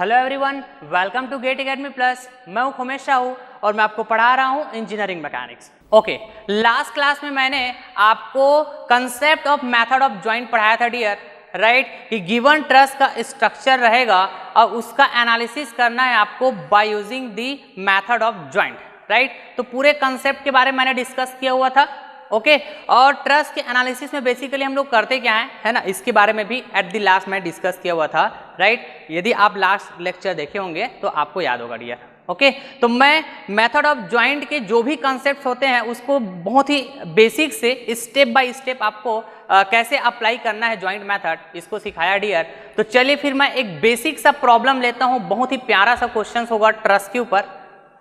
Hello everyone, welcome to GATE academy plus. मैं हूं खुमेश साहू और मैं आपको पढ़ा रहा हूं engineering mechanics. Okay, last class में मैंने आपको concept of method of joint पढ़ाया था डियर, राइट। कि गिवन ट्रस का स्ट्रक्चर रहेगा और उसका एनालिसिस करना है आपको by using the method of joint, right. तो पूरे कंसेप्ट के बारे में मैंने डिस्कस किया हुआ था। ओके, और ट्रस के एनालिसिस में बेसिकली हम लोग करते क्या है ना, इसके बारे में भी एट द लास्ट में डिस्कस किया हुआ था, राइट। यदि आप लास्ट लेक्चर देखे होंगे तो आपको याद होगा डियर। ओके, तो मैं मेथड ऑफ जॉइंट के जो भी कॉन्सेप्ट्स होते हैं उसको बहुत ही बेसिक से स्टेप बाय स्टेप आपको कैसे अप्लाई करना है जॉइंट मेथड, इसको सिखाया डियर। तो चलिए फिर मैं एक बेसिक सा प्रॉब्लम लेता हूँ, बहुत ही प्यारा सा क्वेश्चन होगा ट्रस के ऊपर,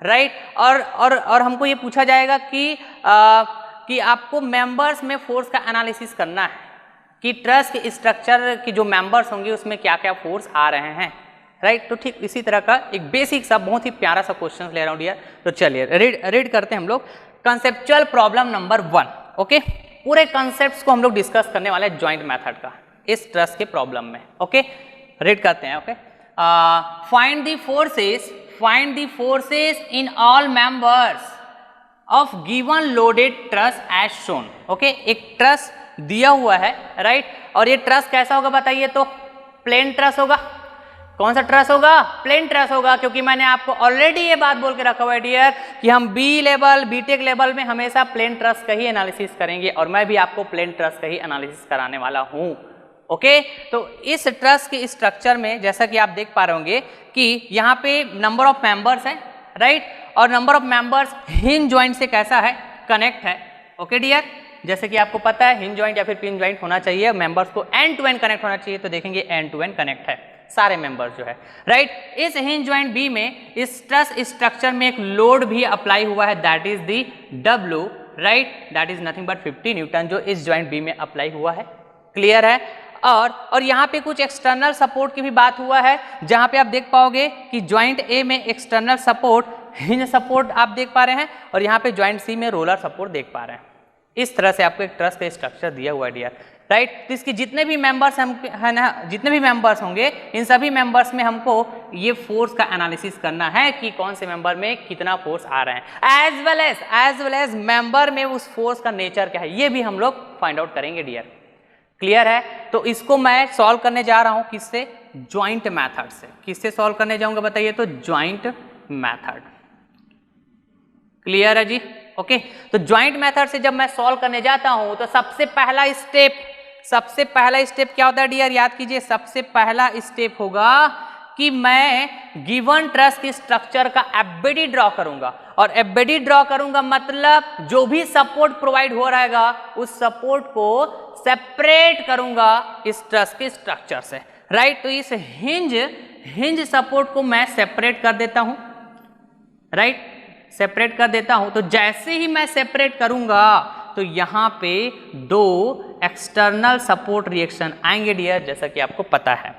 राइट। और हमको ये पूछा जाएगा कि आपको मेंबर्स में फोर्स का एनालिसिस करना है कि ट्रस के स्ट्रक्चर की जो मेंबर्स होंगे उसमें क्या क्या फोर्स आ रहे हैं, राइट। तो ठीक इसी तरह का एक बेसिक सा बहुत ही प्यारा सा क्वेश्चन ले रहा हूँ डियर। तो चलिए रीड करते हैं हम लोग कंसेप्चुअल प्रॉब्लम नंबर 1। ओके, पूरे कंसेप्ट को हम लोग डिस्कस करने वाले हैं जॉइंट मेथड का इस ट्रस के प्रॉब्लम में। ओके, रीड करते हैं। Okay, find the forces in all members of given loaded truss as shown. Okay, एक ट्रस दिया हुआ है, राइट। और ये ट्रस कैसा होगा बताइए? तो प्लेन ट्रस होगा। कौन सा ट्रस होगा? प्लेन ट्रस होगा, क्योंकि मैंने आपको ऑलरेडी ये बात बोल के रखा हुआ है डियर कि हम बीटेक लेवल में हमेशा प्लेन ट्रस का ही एनालिसिस करेंगे और मैं भी आपको प्लेन ट्रस का ही एनालिसिस कराने वाला हूँ। ओके, तो इस ट्रस के स्ट्रक्चर में जैसा कि आप देख पा रहे होंगे कि यहाँ पे नंबर ऑफ मेंबर्स है, राइट। और number of members hinge joint से कैसा है? कनेक्ट है। ओके डियर, जैसे कि आपको पता है हिंज जॉइंट या फिर पिन जॉइंट होना चाहिए, मेंबर्स को एंड टू एंड कनेक्ट होना चाहिए। तो देखेंगे एंड टू एंड कनेक्ट है सारे मेंबर्स जो है, राइट। इस हिंज जॉइंट बी में इस ट्रस स्ट्रक्चर में एक लोड भी अप्लाई हुआ है, that is the W, right. That is nothing but 50 Newton जो इस जॉइंट बी में अप्लाई हुआ है। क्लियर है? और यहाँ पे कुछ एक्सटर्नल सपोर्ट की भी बात हुआ है, जहाँ पे आप देख पाओगे कि जॉइंट ए में एक्सटर्नल सपोर्ट हिंज सपोर्ट आप देख पा रहे हैं और यहाँ पे जॉइंट सी में रोलर सपोर्ट देख पा रहे हैं। इस तरह से आपको एक ट्रस का स्ट्रक्चर दिया हुआ है डियर, राइट। तो इसके जितने भी मेंबर्स है ना, जितने भी मेंबर्स होंगे इन सभी मेंबर्स में हमको ये फोर्स का एनालिसिस करना है कि कौन से मेंबर में कितना फोर्स आ रहे हैं, एज वेल एज मेंबर में उस फोर्स का नेचर क्या है, ये भी हम लोग फाइंड आउट करेंगे डियर। क्लियर है? तो इसको मैं सॉल्व करने जा रहा हूं किससे? जॉइंट मेथड से। किससे सॉल्व करने जाऊंगा बताइए? तो जॉइंट मेथड। क्लियर है जी? ओके, तो जॉइंट मेथड से जब मैं सॉल्व करने जाता हूं तो सबसे पहला स्टेप क्या होता है डियर? याद कीजिए, सबसे पहला स्टेप होगा कि मैं गिवन ट्रस के स्ट्रक्चर का एफबीडी ड्रॉ करूंगा। और एफबीडी ड्रॉ करूंगा मतलब जो भी सपोर्ट प्रोवाइड हो रहेगा उस सपोर्ट को सेपरेट करूंगा इस ट्रस के स्ट्रक्चर से, राइट। तो इस हिंज सपोर्ट को मैं सेपरेट कर देता हूं, राइट, सेपरेट कर देता हूं। तो जैसे ही मैं सेपरेट करूंगा तो यहां पे दो एक्सटर्नल सपोर्ट रिएक्शन आएंगे डियर, जैसा कि आपको पता है।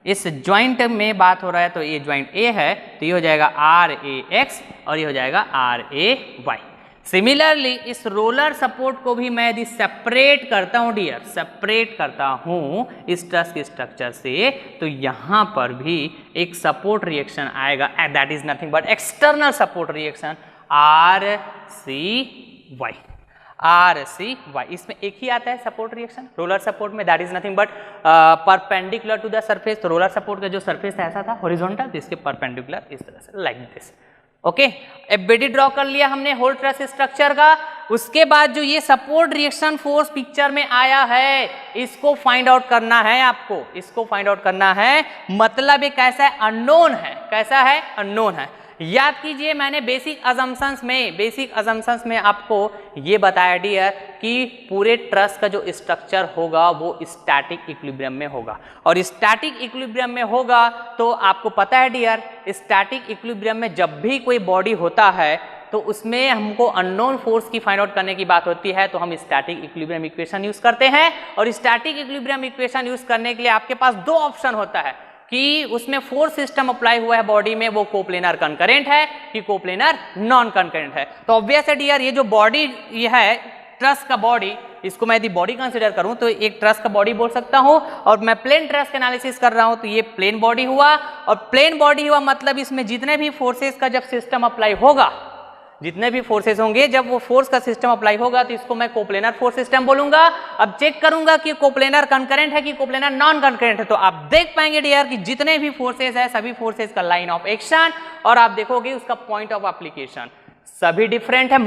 इस ज्वाइंट में बात हो रहा है तो ये ज्वाइंट ए है तो ये हो जाएगा RAX और ये हो जाएगा RAY। सिमिलरली इस रोलर सपोर्ट को भी मैं यदि सेपरेट करता हूं डियर, सेपरेट करता हूं इस ट्रस के स्ट्रक्चर से, तो यहां पर भी एक सपोर्ट रिएक्शन आएगा, that is nothing but external support reaction RCY। इसमें एक ही आता है सपोर्ट रिएक्शन रोलर सपोर्ट में, that is nothing but perpendicular to the surface. तो रोलर सपोर्ट का जो सरफेस ऐसा था हॉरिजॉन्टल, तो इसके परपेंडिकुलर इस तरह से, like this. Okay, FBD draw कर लिया हमने होल ट्रस स्ट्रक्चर का। उसके बाद जो ये सपोर्ट रिएक्शन फोर्स पिक्चर में आया है इसको फाइंड आउट करना है आपको, इसको फाइंड आउट करना है। मतलब ये कैसा है? अननोन है। कैसा है? अननोन है। याद कीजिए मैंने बेसिक अजम्पशंस में आपको ये बताया डियर कि पूरे ट्रस का जो स्ट्रक्चर होगा वो स्टैटिक इक्विलिब्रियम में होगा। और स्टैटिक इक्विलिब्रियम में होगा तो आपको पता है डियर, स्टैटिक इक्विलिब्रियम में जब भी कोई बॉडी होता है तो उसमें हमको अननोन फोर्स की फाइंड आउट करने की बात होती है, तो हम स्टैटिक इक्विलिब्रियम इक्वेशन यूज करते हैं। और स्टैटिक इक्विलिब्रियम इक्वेशन यूज करने के लिए आपके पास दो ऑप्शन होता है कि उसमें फोर्स सिस्टम अप्लाई हुआ है बॉडी में, वो कोप्लेनर कंकरेंट है कि कोप्लेनर नॉन कंकरेंट है। तो ऑब्वियस है डियर, ये जो बॉडी ये है ट्रस का बॉडी, इसको मैं यदि बॉडी कंसिडर करूं तो एक ट्रस का बॉडी बोल सकता हूं, और मैं प्लेन ट्रस का एनालिसिस कर रहा हूं तो ये प्लेन बॉडी हुआ, और प्लेन बॉडी हुआ मतलब इसमें जितने भी फोर्सेस का जब सिस्टम अप्लाई होगा, जितने भी फोर्सेस होंगे जब वो फोर्स का सिस्टम अप्लाई होगा तो इसको मैं कोप्लेनर फोर्स सिस्टम बोलूंगा। अब चेक करूंगा कि कोप्लेनर कंकरेंट है कि कोप्लेनर नॉन कंकरेंट है, तो आप देख पाएंगे डियर कि जितने भी फोर्सेस है सभी फोर्सेस का लाइन ऑफ एक्शन और आप देखोगे उसका पॉइंट ऑफ एप्लीकेशन सभी डिफरेंट है।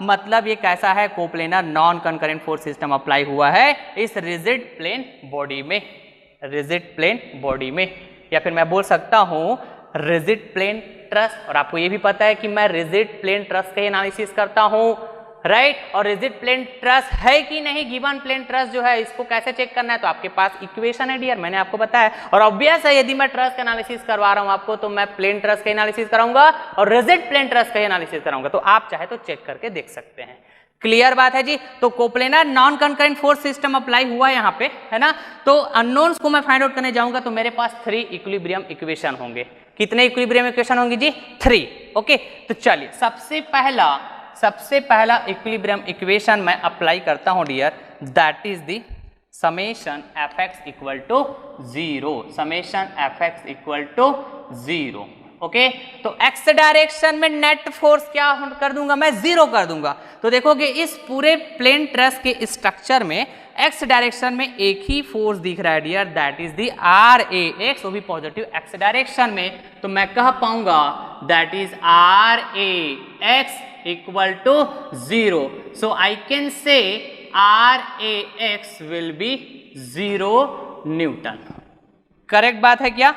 मतलब ये कैसा है, coplanar non concurrent force system apply हुआ है इस रिजिड प्लेन बॉडी में, रिजिड प्लेन बॉडी में, या फिर मैं बोल सकता हूं रिजिड प्लेन ट्रस। और आपको ये भी पता है कि मैं रिजिड प्लेन ट्रस का एनालिसिस करता हूं, राइट। और रिजिड प्लेन ट्रस है कि नहीं, गिवन प्लेन ट्रस जो है इसको कैसे चेक करना है, तो आपके पास इक्वेशन है डियर, मैंने आपको बताया। और ऑब्वियस है यदि मैं ट्रस का एनालिसिस करवा रहा हूं आपको तो मैं प्लेन ट्रस का एनालिसिस कराऊंगा और रिजिड प्लेन ट्रस का एनालिसिस कराऊंगा, तो आप चाहे तो चेक करके देख सकते हैं। क्लियर बात है जी। तो coplanar non concurrent force system apply हुआ यहाँ पे, है ना। तो अननोन्स को मैं फाइंड आउट करने जाऊंगा तो मेरे पास 3 इक्विलिब्रियम इक्वेशन होंगे। कितने इक्विलिब्रियम इक्वेशन होंगे जी? 3। ओके, तो चलिए सबसे पहला इक्विलिब्रियम इक्वेशन मैं अप्लाई करता हूं dear, that is the summation F X equal to 0, summation F X equal to 0। Okay, तो एक्स डायरेक्शन में नेट फोर्स क्या कर दूंगा मैं? 0 कर दूंगा। तो देखोगे इस पूरे प्लेन ट्रस के स्ट्रक्चर में एक्स डायरेक्शन में एक ही फोर्स दिख रहा है dear, that is the R A X, वो भी पॉजिटिव एक्स डायरेक्शन में। तो मैं कह पाऊंगा that is R A X equal to 0। So I can say R A X will be 0 newton. Correct बात है क्या?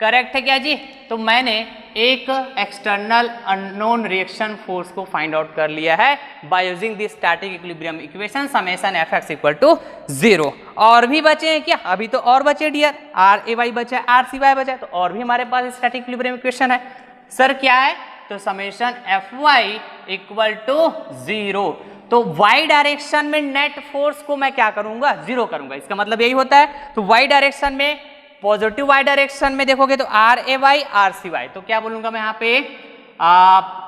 करेक्ट है क्या जी? तो मैंने एक एक्सटर्नल अननोन रिएक्शन फोर्स को फाइंड आउट कर लिया है by using the static equilibrium equation summation F X equal to 0। और भी बचे हैं क्या? अभी तो और बचे डियर, आर ए वाई बचा है, आर सी वाई बचा है, तो और भी हमारे पास स्टैटिक इक्विलिब्रियम इक्वेशन है। सर क्या है? तो summation F Y equal to 0। तो y डायरेक्शन में नेट फोर्स को मैं क्या करूंगा? 0 करूंगा। इसका मतलब यही होता है। तो y डायरेक्शन में, पॉजिटिव y डायरेक्शन में देखोगे तो R A Y R C Y, तो क्या बोलूंगा मैं यहाँ पे?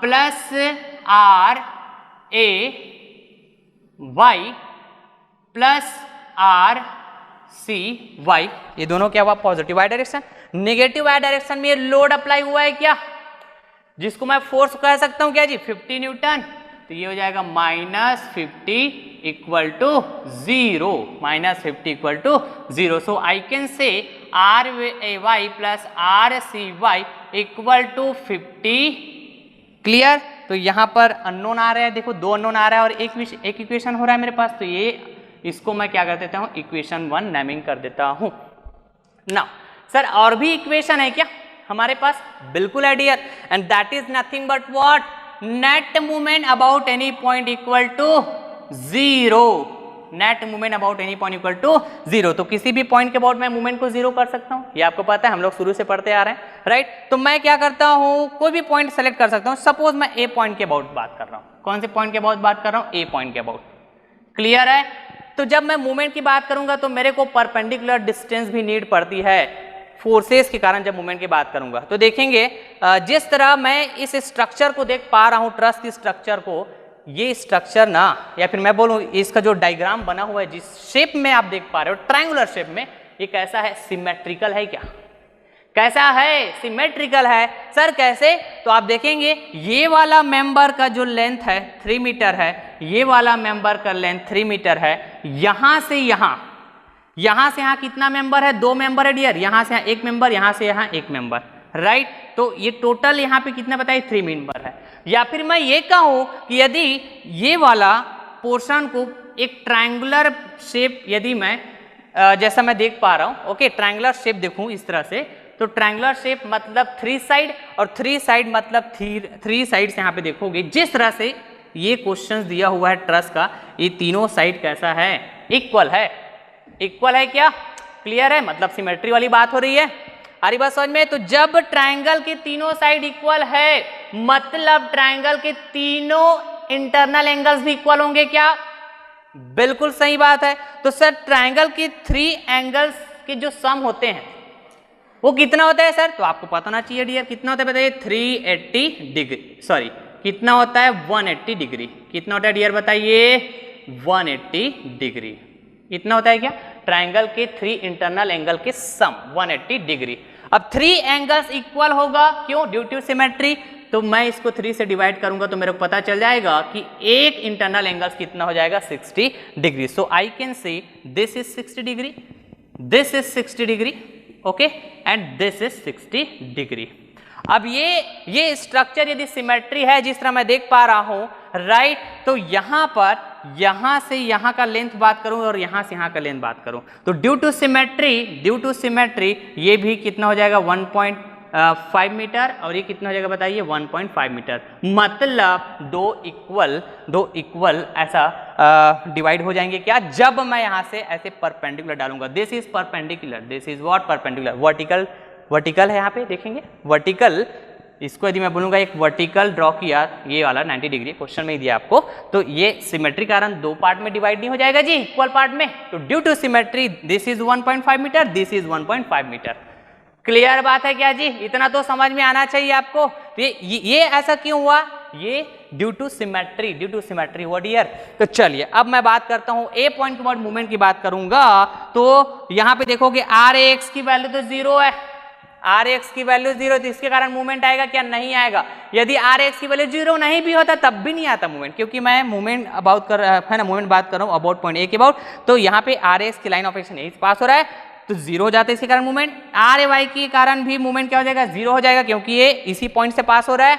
Plus R A Y plus R C Y, ये दोनों क्या हुआ? Positive y direction. Negative y direction में ये लोड अप्लाई हुआ है क्या, जिसको मैं फोर्स कह सकता हूं क्या जी? 50 न्यूटन। तो ये हो जाएगा -50 equal to 0, -50 equal to 0। So I can say R A Y plus R C Y equal to 50। Clear? तो यहाँ पर अननोन आ रहा है, देखो 2 अननोन आ रहा है और एक इक्वेशन हो रहा है मेरे पास, तो ये इसको मैं क्या कर देता हूँ? इक्वेशन 1 नेमिंग कर देता हूँ। नाउ सर और भी इक्वेशन है क्या हमारे पास? बिल्कुल है dear, and that is nothing but what? Net movement about any point equal to 0। Net movement about any point equal to 0। तो किसी भी पॉइंट के अबाउट मैं मूवमेंट को 0 कर सकता हूं, ये आपको पता है, हम लोग शुरू से पढ़ते आ रहे हैं, राइट। तो मैं क्या करता हूं? कोई भी पॉइंट सेलेक्ट कर सकता हूं। सपोज मैं ए पॉइंट के अबाउट बात कर रहा हूं। कौन से पॉइंट के अबाउट बात कर रहा हूं? ए पॉइंट के अबाउट। क्लियर है? तो जब मैं मूवमेंट की बात करूंगा तो मेरे को परपेंडिकुलर डिस्टेंस भी नीड पड़ती है फोर्सेस के कारण जब मूवमेंट की बात करूंगा। तो देखेंगे जिस तरह मैं इस स्ट्रक्चर को देख पा रहा हूं, ट्रस की स्ट्रक्चर को, ये स्ट्रक्चर ना, या फिर मैं बोलूं इसका जो डायग्राम बना हुआ है जिस शेप में आप देख पा रहे हो, ट्रायंगुलर शेप में, ये कैसा है? सिमेट्रिकल है क्या? कैसा है? सिमेट्रिकल है। सर कैसे? तो आप देखेंगे ये वाला मेंबर का जो लेंथ है 3 मीटर है, ये वाला मेंबर का लेंथ 3 मीटर है, यहां से यहां कितना मेंबर है? 2 मेंबर है डियर। यहां से यहां 1 मेंबर, यहां से यहां 1 मेंबर, राइट। तो ये टोटल यहां पे कितना बताइए? 3 मेंबर है। या फिर मैं ये कहूं कि यदि ये वाला पोर्शन को एक ट्रायंगुलर शेप, यदि मैं जैसा मैं देख पा रहा हूं, ओके, ट्रायंगुलर शेप देखूं इस तरह से, तो ट्रायंगुलर शेप मतलब 3 साइड, और 3 साइड मतलब 3 साइड्स यहां पे देखोगे। जिस तरह से ये क्वेश्चन दिया हुआ है ट्रस का, ये तीनों साइड कैसा है? इक्वल है। इक्वल है क्या? क्लियर है? मतलब सिमेट्री वाली बात हो रही है। हरी बात समझ में? तो जब ट्रायंगल के तीनों साइड इक्वल है मतलब ट्रायंगल के तीनों इंटरनल एंगल्स भी इक्वल होंगे क्या? बिल्कुल सही बात है। तो सर ट्रायंगल के 3 एंगल्स के जो सम होते हैं वो कितना होता है सर? तो आपको पता होना चाहिए डियर, कितना होता है बताइए? 380 डिग्री, सॉरी कितना होता है 180 डिग्री। कितना होता है डियर बताइए 180 डिग्री। इतना होता है क्या ट्राइंगल के 3 इंटरनल एंगल के सम 180 डिग्री। अब 3 एंगल्स इक्वल होगा, क्यों ड्यू टू सिमेट्री। तो मैं इसको 3 से डिवाइड करूंगा तो मेरे को पता चल जाएगा कि एक इंटरनल एंगल कितना हो जाएगा 60 डिग्री। सो आई कैन से this is 60 degree, this is 60 degree, okay, and this is 60 degree. अब ये स्ट्रक्चर यदि सिमेट्री है जिस तरह मैं देख पा रहा हूं, राइट, तो यहां पर यहां से यहां का लेंथ बात करूं और यहां से यहां का लेंथ बात करूं तो ड्यू टू सिमेट्री ये भी कितना हो जाएगा 1.5 मीटर और ये कितना हो जाएगा बताइए 1.5 मीटर। मतलब दो इक्वल ऐसा डिवाइड हो जाएंगे क्या, जब मैं यहां से ऐसे परपेंडिकुलर डालूंगा। This is perpendicular, this is what perpendicular, vertical है यहाँ पे देखेंगे वर्टिकल। इसको यदि मैं बोलूंगा एक वर्टिकल ड्रॉ किया ये वाला 90 डिग्री, क्वेश्चन में ही दिया आपको, तो ये सिमेट्री कारण 2 पार्ट में डिवाइड नहीं हो जाएगा जी, इक्वल पार्ट में। तो due to symmetry this is 1.5 metre, this is 1.5 metre. Clear बात है क्या जी, इतना तो समझ में आना चाहिए आपको। ये ऐसा क्यों हुआ, ये ड्यू टू सिमेट्री हुआ डियर। तो चलिए अब मैं बात करता हूं ए पॉइंट के बाद मूवमेंट की बात करूंगा। तो यहां पे देखोगे आर एक्स की वैल्यू तो 0 है, आर एक्स की वैल्यू 0, तो इसके कारण मूवमेंट आएगा क्या, नहीं आएगा। यदि आर एक्स की वैल्यू 0 नहीं भी होता तब भी नहीं आता मूवमेंट, क्योंकि मैं मूवमेंट अबाउट कर है ना, मूवमेंट बात कर रहा हूँ अबाउट पॉइंट ए के अबाउट। तो यहाँ पे आर एक्स की लाइन ऑफ एक्शन यही पास हो रहा है तो 0 हो जाता है, इसके कारण मूवमेंट। आर ए वाई के कारण भी मूवमेंट क्या हो जाएगा 0 हो जाएगा, क्योंकि ये इसी पॉइंट से पास हो रहा है।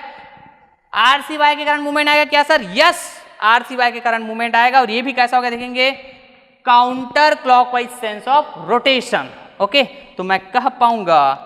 आर सी वाई के कारण मूवमेंट आएगा क्या sir, yes, R C Y के कारण मूवमेंट आएगा। और ये भी कैसा होगा देखेंगे counter clockwise sense of rotation, okay. तो मैं कह पाऊंगा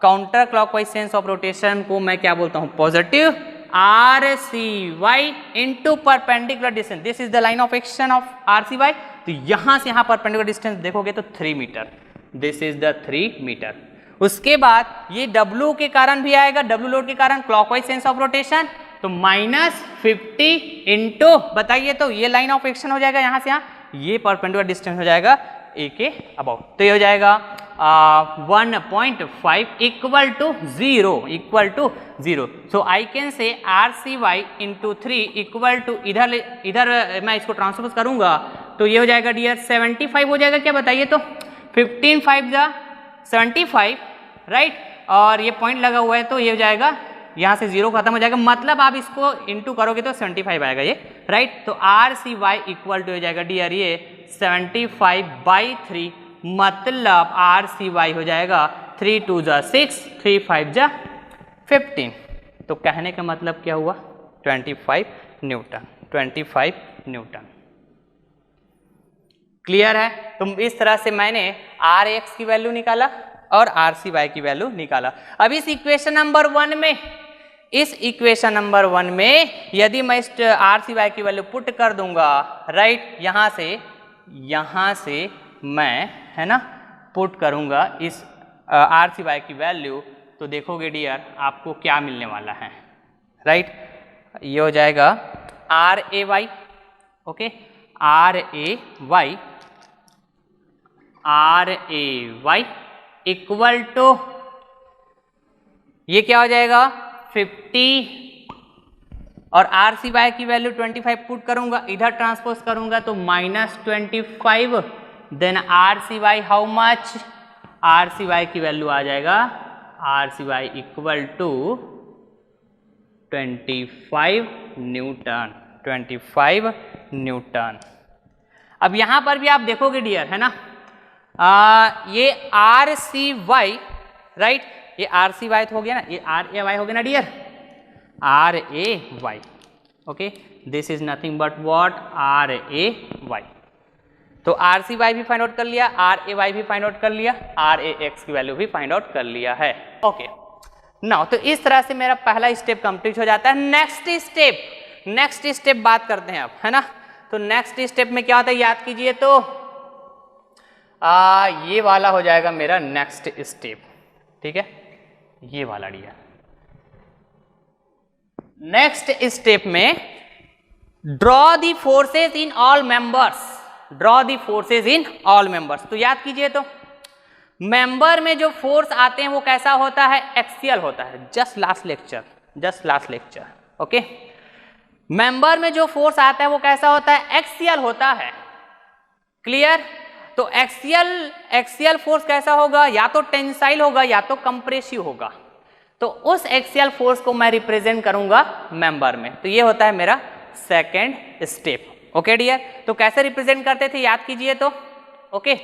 counter clockwise sense of rotation को मैं क्या बोलता हूं, positive R C Y into perpendicular distance. This is the line of action of R C Y. तो यहां से यहां परपेंडिकुलर डिस्टेंस देखोगे तो 3 metre, this is the 3 metre. उसके बाद ये W के कारण भी आएगा, W लोड के कारण क्लॉकवाइज सेंस ऑफ रोटेशन, तो -50 इंटू बताइए, तो ये लाइन ऑफ एक्शन हो जाएगा यहां से यहां, ये परपेंडिकुलर डिस्टेंस हो जाएगा ए के अबाउट। तो ये हो जाएगा 1.5 equal to 0। So I can say R C Y into 3 equal to इधर मैं इसको ट्रांसपोज करूंगा तो ये हो जाएगा डियर 75 हो जाएगा क्या बताइए, तो 15 5 जा 75, राइट, और ये पॉइंट लगा हुआ है तो ये हो जाएगा यहाँ से 0 खत्म हो जाएगा, मतलब आप इसको इंटू करोगे तो 75 आएगा ये, राइट। तो R C Y equal to हो जाएगा डियर ये 75/3, मतलब आर सी वाई हो जाएगा 3 2 जा 6, 3 5 जा 15। तो कहने का मतलब क्या हुआ 25 न्यूटन, 25 न्यूटन। क्लियर है। तो इस तरह से मैंने आर एक्स की वैल्यू निकाला और आर सी वाई की वैल्यू निकाला। अब इस इक्वेशन नंबर 1 में यदि मैं इस आर सी वाई की वैल्यू पुट कर दूंगा, राइट, यहां से मैं है ना पुट करूंगा इस आर सी वाई की वैल्यू, तो देखोगे डियर आपको क्या मिलने वाला है, राइट। ये हो जाएगा R A Y, okay, R A Y equal to ये क्या हो जाएगा 50 और आर सी वाई की वैल्यू 25 पुट करूंगा, इधर ट्रांसपोज करूंगा तो -25, then R C Y how much, R C Y की वैल्यू आ जाएगा R C Y equal to 25 newton. अब यहां पर भी आप देखोगे डियर है ना, ये आर सी वाई, राइट, ये आर सी वाई हो गया ना, ये आर ए वाई हो गया ना dear, R A Y, okay, this is nothing but what R A Y. तो आर सी वाई भी फाइंड आउट कर लिया, आर ए वाई भी फाइंड आउट कर लिया, आर ए एक्स की वैल्यू भी फाइंड आउट कर लिया है, ओके। नाउ तो इस तरह से मेरा पहला स्टेप कंप्लीट हो जाता है। नेक्स्ट स्टेप बात करते हैं अब, है ना। तो नेक्स्ट स्टेप में क्या होता है याद कीजिए, तो ये वाला हो जाएगा मेरा नेक्स्ट स्टेप, ठीक है, ये वाला डियर। नेक्स्ट स्टेप में draw the forces in all members, तो याद कीजिए, तो मेंबर में जो फोर्स आते हैं वो कैसा होता है, एक्सियल होता है। Just last lecture, okay. Member में जो फोर्स आता है वो कैसा होता है, एक्सियल होता है। क्लियर? तो एक्सियल फोर्स कैसा होगा, या तो टेंसाइल होगा या तो कंप्रेसिव होगा। तो उस एक्सियल फोर्स को मैं रिप्रेजेंट करूंगा मेंबर में। तो ये होता है मेरा सेकेंड स्टेप। ओके डियर, तो कैसे रिप्रेजेंट करते थे याद कीजिए तो। ओके,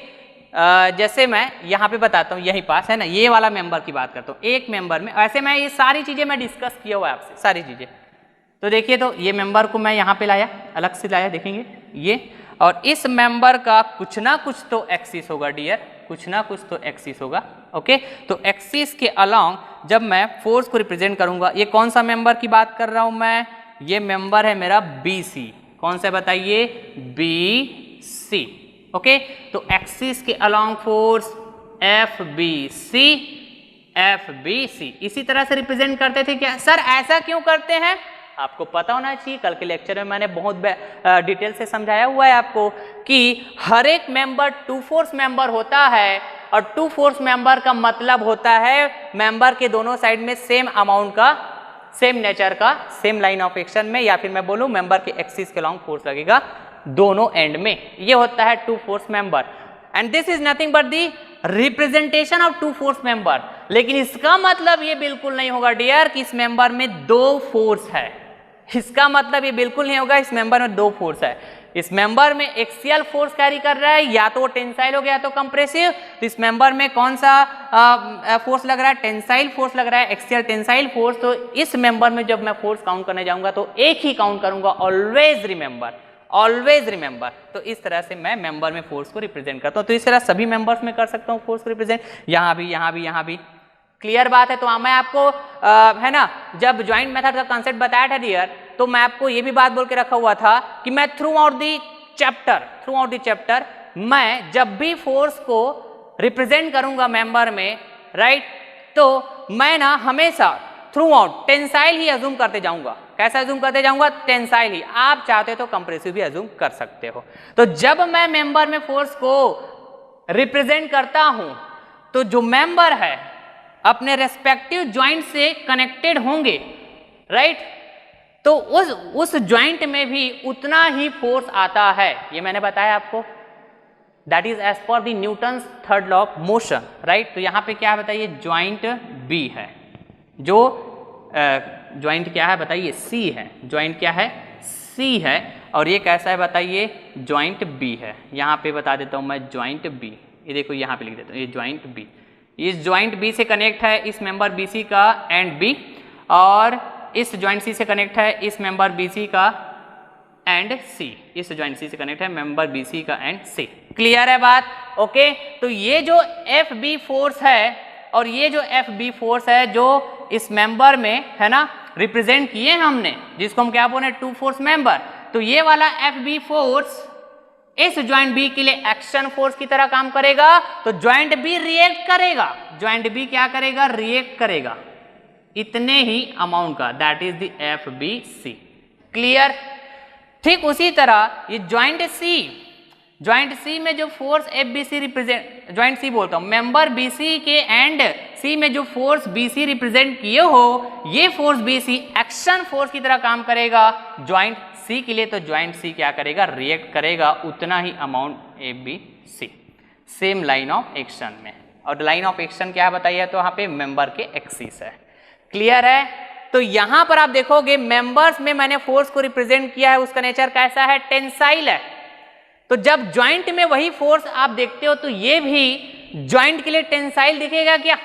जैसे मैं यहाँ पे बताता हूँ, यहीं पास है ना, ये वाला मेंबर की बात करता हूँ। एक मेंबर में ऐसे मैं ये सारी चीजें मैं डिस्कस किया हुआ है आपसे, सारी चीजें। तो देखिए, तो ये मेंबर को मैं यहाँ पे लाया, अलग से लाया, देखेंगे ये, और इस मेंबर का कुछ ना कुछ तो एक्सिस होगा डियर, कुछ ना कुछ तो एक्सिस होगा। ओके, तो एक्सिस के अलोंग जब मैं फोर्स को रिप्रेजेंट करूंगा, ये कौन सा मेंबर की बात कर रहा हूं मैं, ये मेंबर है मेरा BC। कौन सा बताइए, BC। ओके, तो एक्सिस के अलोंग फोर्स FBC इसी तरह से रिप्रेजेंट करते थे क्या सर? ऐसा क्यों करते हैं आपको पता होना चाहिए, कल के लेक्चर में मैंने बहुत डिटेल से समझाया हुआ है आपको कि हर एक मेंबर टू फोर्स मेंबर होता है, और टू फोर्स मेंबर का मतलब होता है मेंबर के दोनों साइड में सेम अमाउंट का, सेम नेचर का, सेम लाइन ऑफ एक्शन में, या फिर मैं बोलूं मेंबर के एक्सिस के लॉन्ग फोर्स लगेगा दोनों एंड में। ये होता है two force member, and this is nothing but the representation of two force member. लेकिन इसका मतलब ये बिल्कुल नहीं होगा डियर कि इस मेंबर में दो फोर्स है। इसका मतलब ये बिल्कुल नहीं होगा इस मेंबर में दो फोर्स है। इस मेंबर में एक्सियल फोर्स कैरी कर रहा है, या तो वो टेंसाइल हो गया या तो कंप्रेसिव। तो इस मेंबर में कौन सा फोर्स लग रहा है, टेंसाइल फोर्स लग रहा है, एक्सियल टेंसाइल फोर्स। तो इस मेंबर में जब मैं फोर्स काउंट करने जाऊंगा तो एक ही काउंट करूंगा, ऑलवेज रिमेंबर, ऑलवेज रिमेंबर। तो इस तरह से मैं मेंबर में फोर्स को रिप्रेजेंट करता हूं। तो इस तरह सभी मेंबर्स में कर सकता हूं फोर्स को रिप्रेजेंट, यहां भी, यहां भी, यहां भी। क्लियर बात है? तो मैं आपको है ना, जब ज्वाइंट मेथड का कॉन्सेप्ट बताया था डियर, तो मैं आपको ये भी बात बोल के रखा हुआ था कि मैं थ्रू आउट दी चैप्टर मैं जब भी फोर्स को रिप्रेजेंट करूंगा मेंबर में, राइट, तो मैं ना हमेशा थ्रू आउट टेंसाइल ही अज्यूम करते जाऊंगा। कैसा अज्यूम करते जाऊंगा? टेंसाइल ही। आप चाहते तो कंप्रेसिव भी अज्यूम कर सकते हो। तो जब मैं मेंबर में फोर्स को रिप्रेजेंट करता हूं तो जो मेंबर है अपने रेस्पेक्टिव ज्वाइंट से कनेक्टेड होंगे, राइट, तो उस ज्वाइंट में भी उतना ही फोर्स आता है। ये मैंने बताया आपको, that is as per the Newton's third law of motion, right. तो यहां पे क्या बताइए, ज्वाइंट बी है, जो ज्वाइंट क्या है बताइए, सी है। ज्वाइंट क्या है, सी है। और ये कैसा है बताइए, ज्वाइंट बी है। यहां पे बता देता हूं मैं, ज्वाइंट बी, ये देखो यहां पे लिख देता हूं, ये ज्वाइंट बी। इस ज्वाइंट बी से कनेक्ट है इस मेंबर बीसी का एंड बी, और इस ज्वाइंट सी से कनेक्ट है इस मेंबर बीसी का एंड सी। इस ज्वाइंट सी से कनेक्ट है मेंबर बीसी का एंड सी। क्लियर है बात? ओके, तो ये जो एफ बी फोर्स है और ये जो एफ बी फोर्स है जो इस मेंबर में है ना रिप्रेजेंट किए हमने, जिसको हम क्या बोले, टू फोर्स मेंबर। तो ये वाला एफ बी फोर्स इस ज्वाइंट बी के लिए एक्शन फोर्स की तरह काम करेगा, तो ज्वाइंट बी रिएक्ट करेगा। ज्वाइंट बी क्या करेगा, रिएक्ट करेगा इतने ही अमाउंट का, that is the F B C. Clear? ठीक उसी तरह ये ज्वाइंट सी में जो force F B C represent, joint C बोलता हूं, मेंबर बी सी के एंड सी में जो फोर्स बी सी रिप्रेजेंट किए हो, ये force B C action force की तरह काम करेगा ज्वाइंट सी के लिए। तो ज्वाइंट सी क्या करेगा, रिएक्ट करेगा उतना ही amount A B C, same line of action में। और लाइन ऑफ एक्शन क्या बताइए, तो यहाँ पे मेंबर के एक्सिस है। क्लियर है? तो यहां पर आप देखोगे मेंबर्स में मैंने फोर्स को रिप्रेजेंट किया है, उसका नेचर कैसा है, टेंसाइल है। तो जब ज्वाइंट में वही फोर्स आप देखते हो तो ये भी ज्वाइंट के लिए टेंसाइल दिखेगा क्या,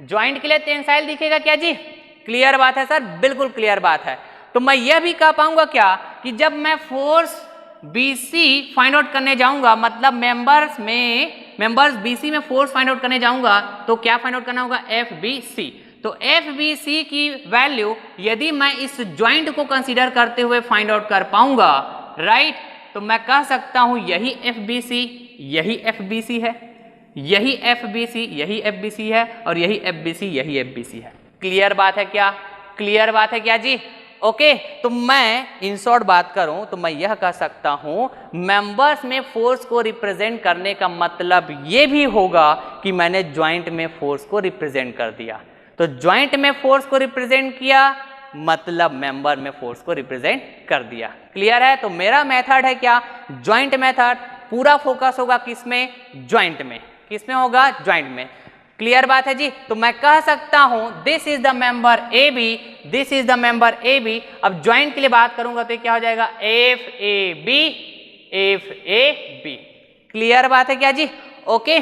ज्वाइंट के लिए टेंसाइल दिखेगा क्या जी? क्लियर बात है सर, बिल्कुल क्लियर बात है। तो मैं यह भी कह पाऊंगा क्या कि जब मैं फोर्स BC फाइंड आउट करने जाऊंगा, मतलब मेंबर्स BC में फोर्स फाइंड आउट करने जाऊंगा, तो क्या फाइंड आउट करना होगा, FBC। तो FBC की वैल्यू यदि मैं इस ज्वाइंट को कंसीडर करते हुए फाइंड आउट कर पाऊंगा, राइट, तो मैं कह सकता हूं यही FBC, यही FBC है, यही FBC, यही FBC है, और यही FBC, यही FBC है। क्लियर बात है क्या? क्लियर बात है क्या जी? ओके, तो मैं इन शॉर्ट बात करूं तो मैं यह कह सकता हूं मेंबर्स में फोर्स को रिप्रेजेंट करने का मतलब यह भी होगा कि मैंने ज्वाइंट में फोर्स को रिप्रेजेंट कर दिया। तो ज्वाइंट में फोर्स को रिप्रेजेंट किया मतलब मेंबर में फोर्स को रिप्रेजेंट कर दिया। क्लियर है? तो मेरा मेथड है क्या, ज्वाइंट मेथड। पूरा फोकस होगा किसमें, ज्वाइंट में। किसमें होगा, ज्वाइंट में। क्लियर बात है जी। तो मैं कह सकता हूं this is the member A B, this is the member A B. अब ज्वाइंट के लिए बात करूंगा तो क्या हो जाएगा, F A B, F A B. Clear बात है क्या जी? Okay.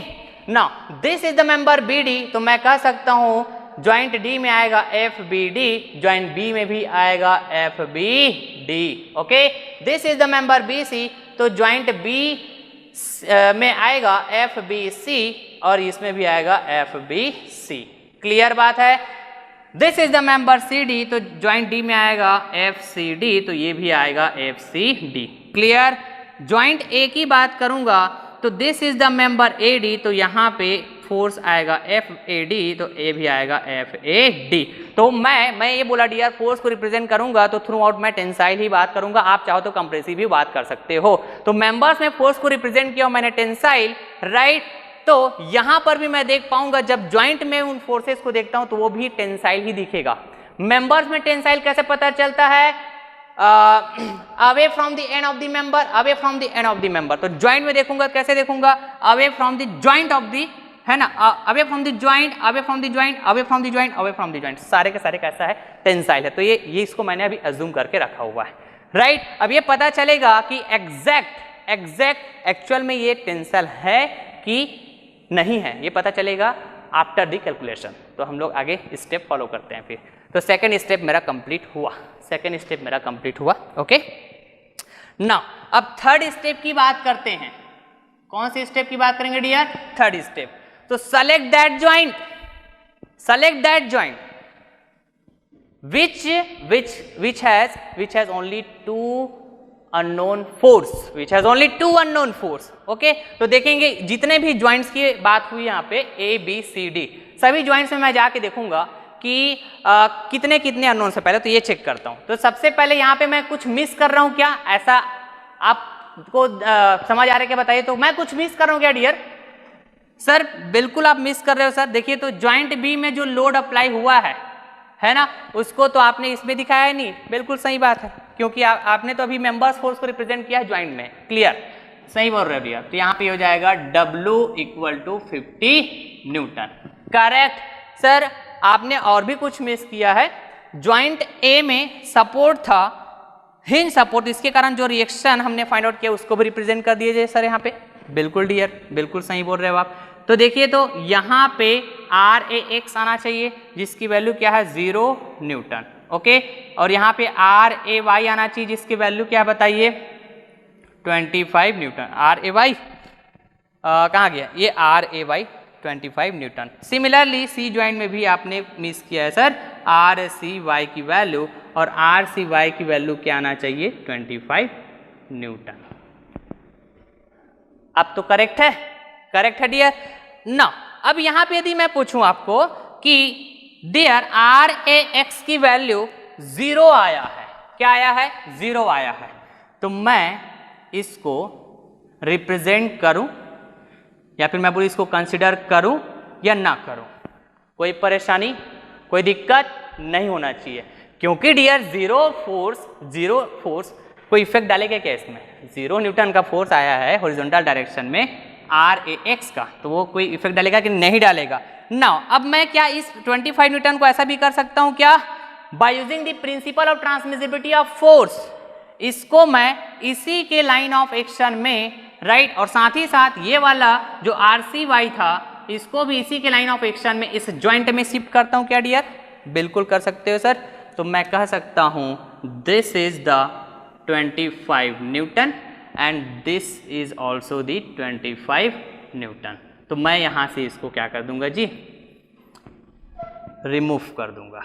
Now this is the member B D, तो मैं कह सकता हूं ज्वाइंट डी में आएगा F B D, joint B में भी आएगा F B D. Okay. This is the member B C, तो ज्वाइंट बी में आएगा एफ बी सी और इसमें भी आएगा एफ बी सी। क्लियर बात है? This is the member C D, तो ज्वाइंट डी में आएगा एफ सी डी, तो ये भी आएगा F C D. Clear? Joint A की बात करूंगा तो this is the member A D, तो यहाँ पे फोर्स आएगा एफ ए डी, तो ए भी आएगा एफ ए डी। तो मैं ये बोला डियर, फोर्स को रिप्रेजेंट करूंगा तो थ्रू आउट मैं टेंसाइल ही बात करूंगा, आप चाहो तो कंप्रेसिव भी बात कर सकते हो। तो मेंबर्स में फोर्स को रिप्रेजेंट किया मैंने टेंसाइल, राइट। तो यहां पर भी मैं देख पाऊंगा जब ज्वाइंट में उन फोर्सेस को देखता हूं तो वो भी टेंसाइल ही दिखेगा। मेंबर्स में टेंसाइल कैसे पता चलता है, away from the end of the member, away from the end of the member. तो ज्वाइंट में देखूंगा कैसे देखूंगा, away from the joint of the, है ना, away from the joint, away from the joint, away from the joint, away from the joint, सारे के सारे कैसा है, टेंसाइल है। तो ये इसको मैंने अभी अज्यूम करके रखा हुआ है, राइट। अब ये पता चलेगा कि एग्जैक्ट एक्चुअल में ये टेंसाइल है कि नहीं है, ये पता चलेगा आफ्टर द कैलकुलेशन। तो हम लोग आगे स्टेप फॉलो करते हैं फिर। तो सेकेंड स्टेप मेरा कंप्लीट हुआ, सेकेंड स्टेप मेरा कंप्लीट हुआ। ओके। नाउ अब थर्ड स्टेप की बात करते हैं। कौन सी स्टेप की बात करेंगे डियर, थर्ड स्टेप। तो select that joint, select that joint which has only two unknown force, which has only two unknown force। Okay. तो देखेंगे जितने भी ज्वाइंट्स की बात हुई यहाँ पे ए बी सी डी, सभी ज्वाइंट्स में मैं जाके देखूंगा कि कितने कितने अननोन से। पहले तो ये चेक करता हूं। तो सबसे पहले यहाँ पे मैं कुछ मिस कर रहा हूं क्या, ऐसा आपको समझ आ रहा है क्या, बताइए। तो मैं कुछ मिस कर रहा हूं क्या डियर? सर बिल्कुल आप मिस कर रहे हो सर। देखिए तो ज्वाइंट बी में जो लोड अप्लाई हुआ है ना, उसको तो आपने इसमें दिखाया नहीं। बिल्कुल सही बात है, क्योंकि आपने तो अभी मेंबर्स फोर्स को रिप्रेजेंट किया है ज्वाइंट में। क्लियर? सही बोल रहे हो भैया। तो यहाँ पे हो जाएगा W = 50 न्यूटन। Correct sir. आपने और भी कुछ मिस किया है। ज्वाइंट ए में सपोर्ट था, हिंज सपोर्ट, इसके कारण जो रिएक्शन हमने फाइंड आउट किया उसको भी रिप्रेजेंट कर दिए सर यहाँ पे। बिल्कुल डियर, बिल्कुल सही बोल रहे हो आप। तो देखिए तो यहाँ पे RAX आना चाहिए जिसकी वैल्यू क्या है 0 न्यूटन। ओके। और यहाँ पे RAY आना चाहिए जिसकी वैल्यू क्या है बताइए 25 न्यूटन। RAY कहाँ गया, ये RAY 25 newton. Similarly C joint में भी आपने मिस किया है सर, RCY की वैल्यू, और RCY की वैल्यू क्या आना चाहिए 25 न्यूटन। अब तो करेक्ट है, करेक्ट है डियर ना। अब यहां पे यदि मैं पूछूं आपको कि डियर RAX की वैल्यू 0 आया है, क्या आया है, 0 आया है, तो मैं इसको रिप्रेजेंट करूं या फिर मैं बोलूं इसको कंसिडर करूं या ना करूं, कोई परेशानी, कोई दिक्कत नहीं होना चाहिए। क्योंकि डियर जीरो फोर्स कोई इफेक्ट डालेगा क्या इसमें, 0 न्यूटन का फोर्स आया है हॉरिजॉन्टल डायरेक्शन में RAX का, तो वो कोई इफेक्ट डालेगा कि नहीं डालेगा। नाउ अब मैं क्या इस 25 न्यूटन को ऐसा भी कर सकता हूं क्या, bye using the principle of transmissibility of force, इसको मैं इसी के लाइन ऑफ एक्शन में, राइट, और साथ ही साथ ये वाला जो RCY था इसको भी इसी के लाइन ऑफ एक्शन में इस ज्वाइंट में शिफ्ट करता हूं क्या डियर, बिल्कुल कर सकते हो सर। तो मैं कह सकता हूं this is the 25 Newton and this is also the 25 Newton. तो मैं यहां से इसको क्या कर दूंगा जी, रिमूव कर दूंगा।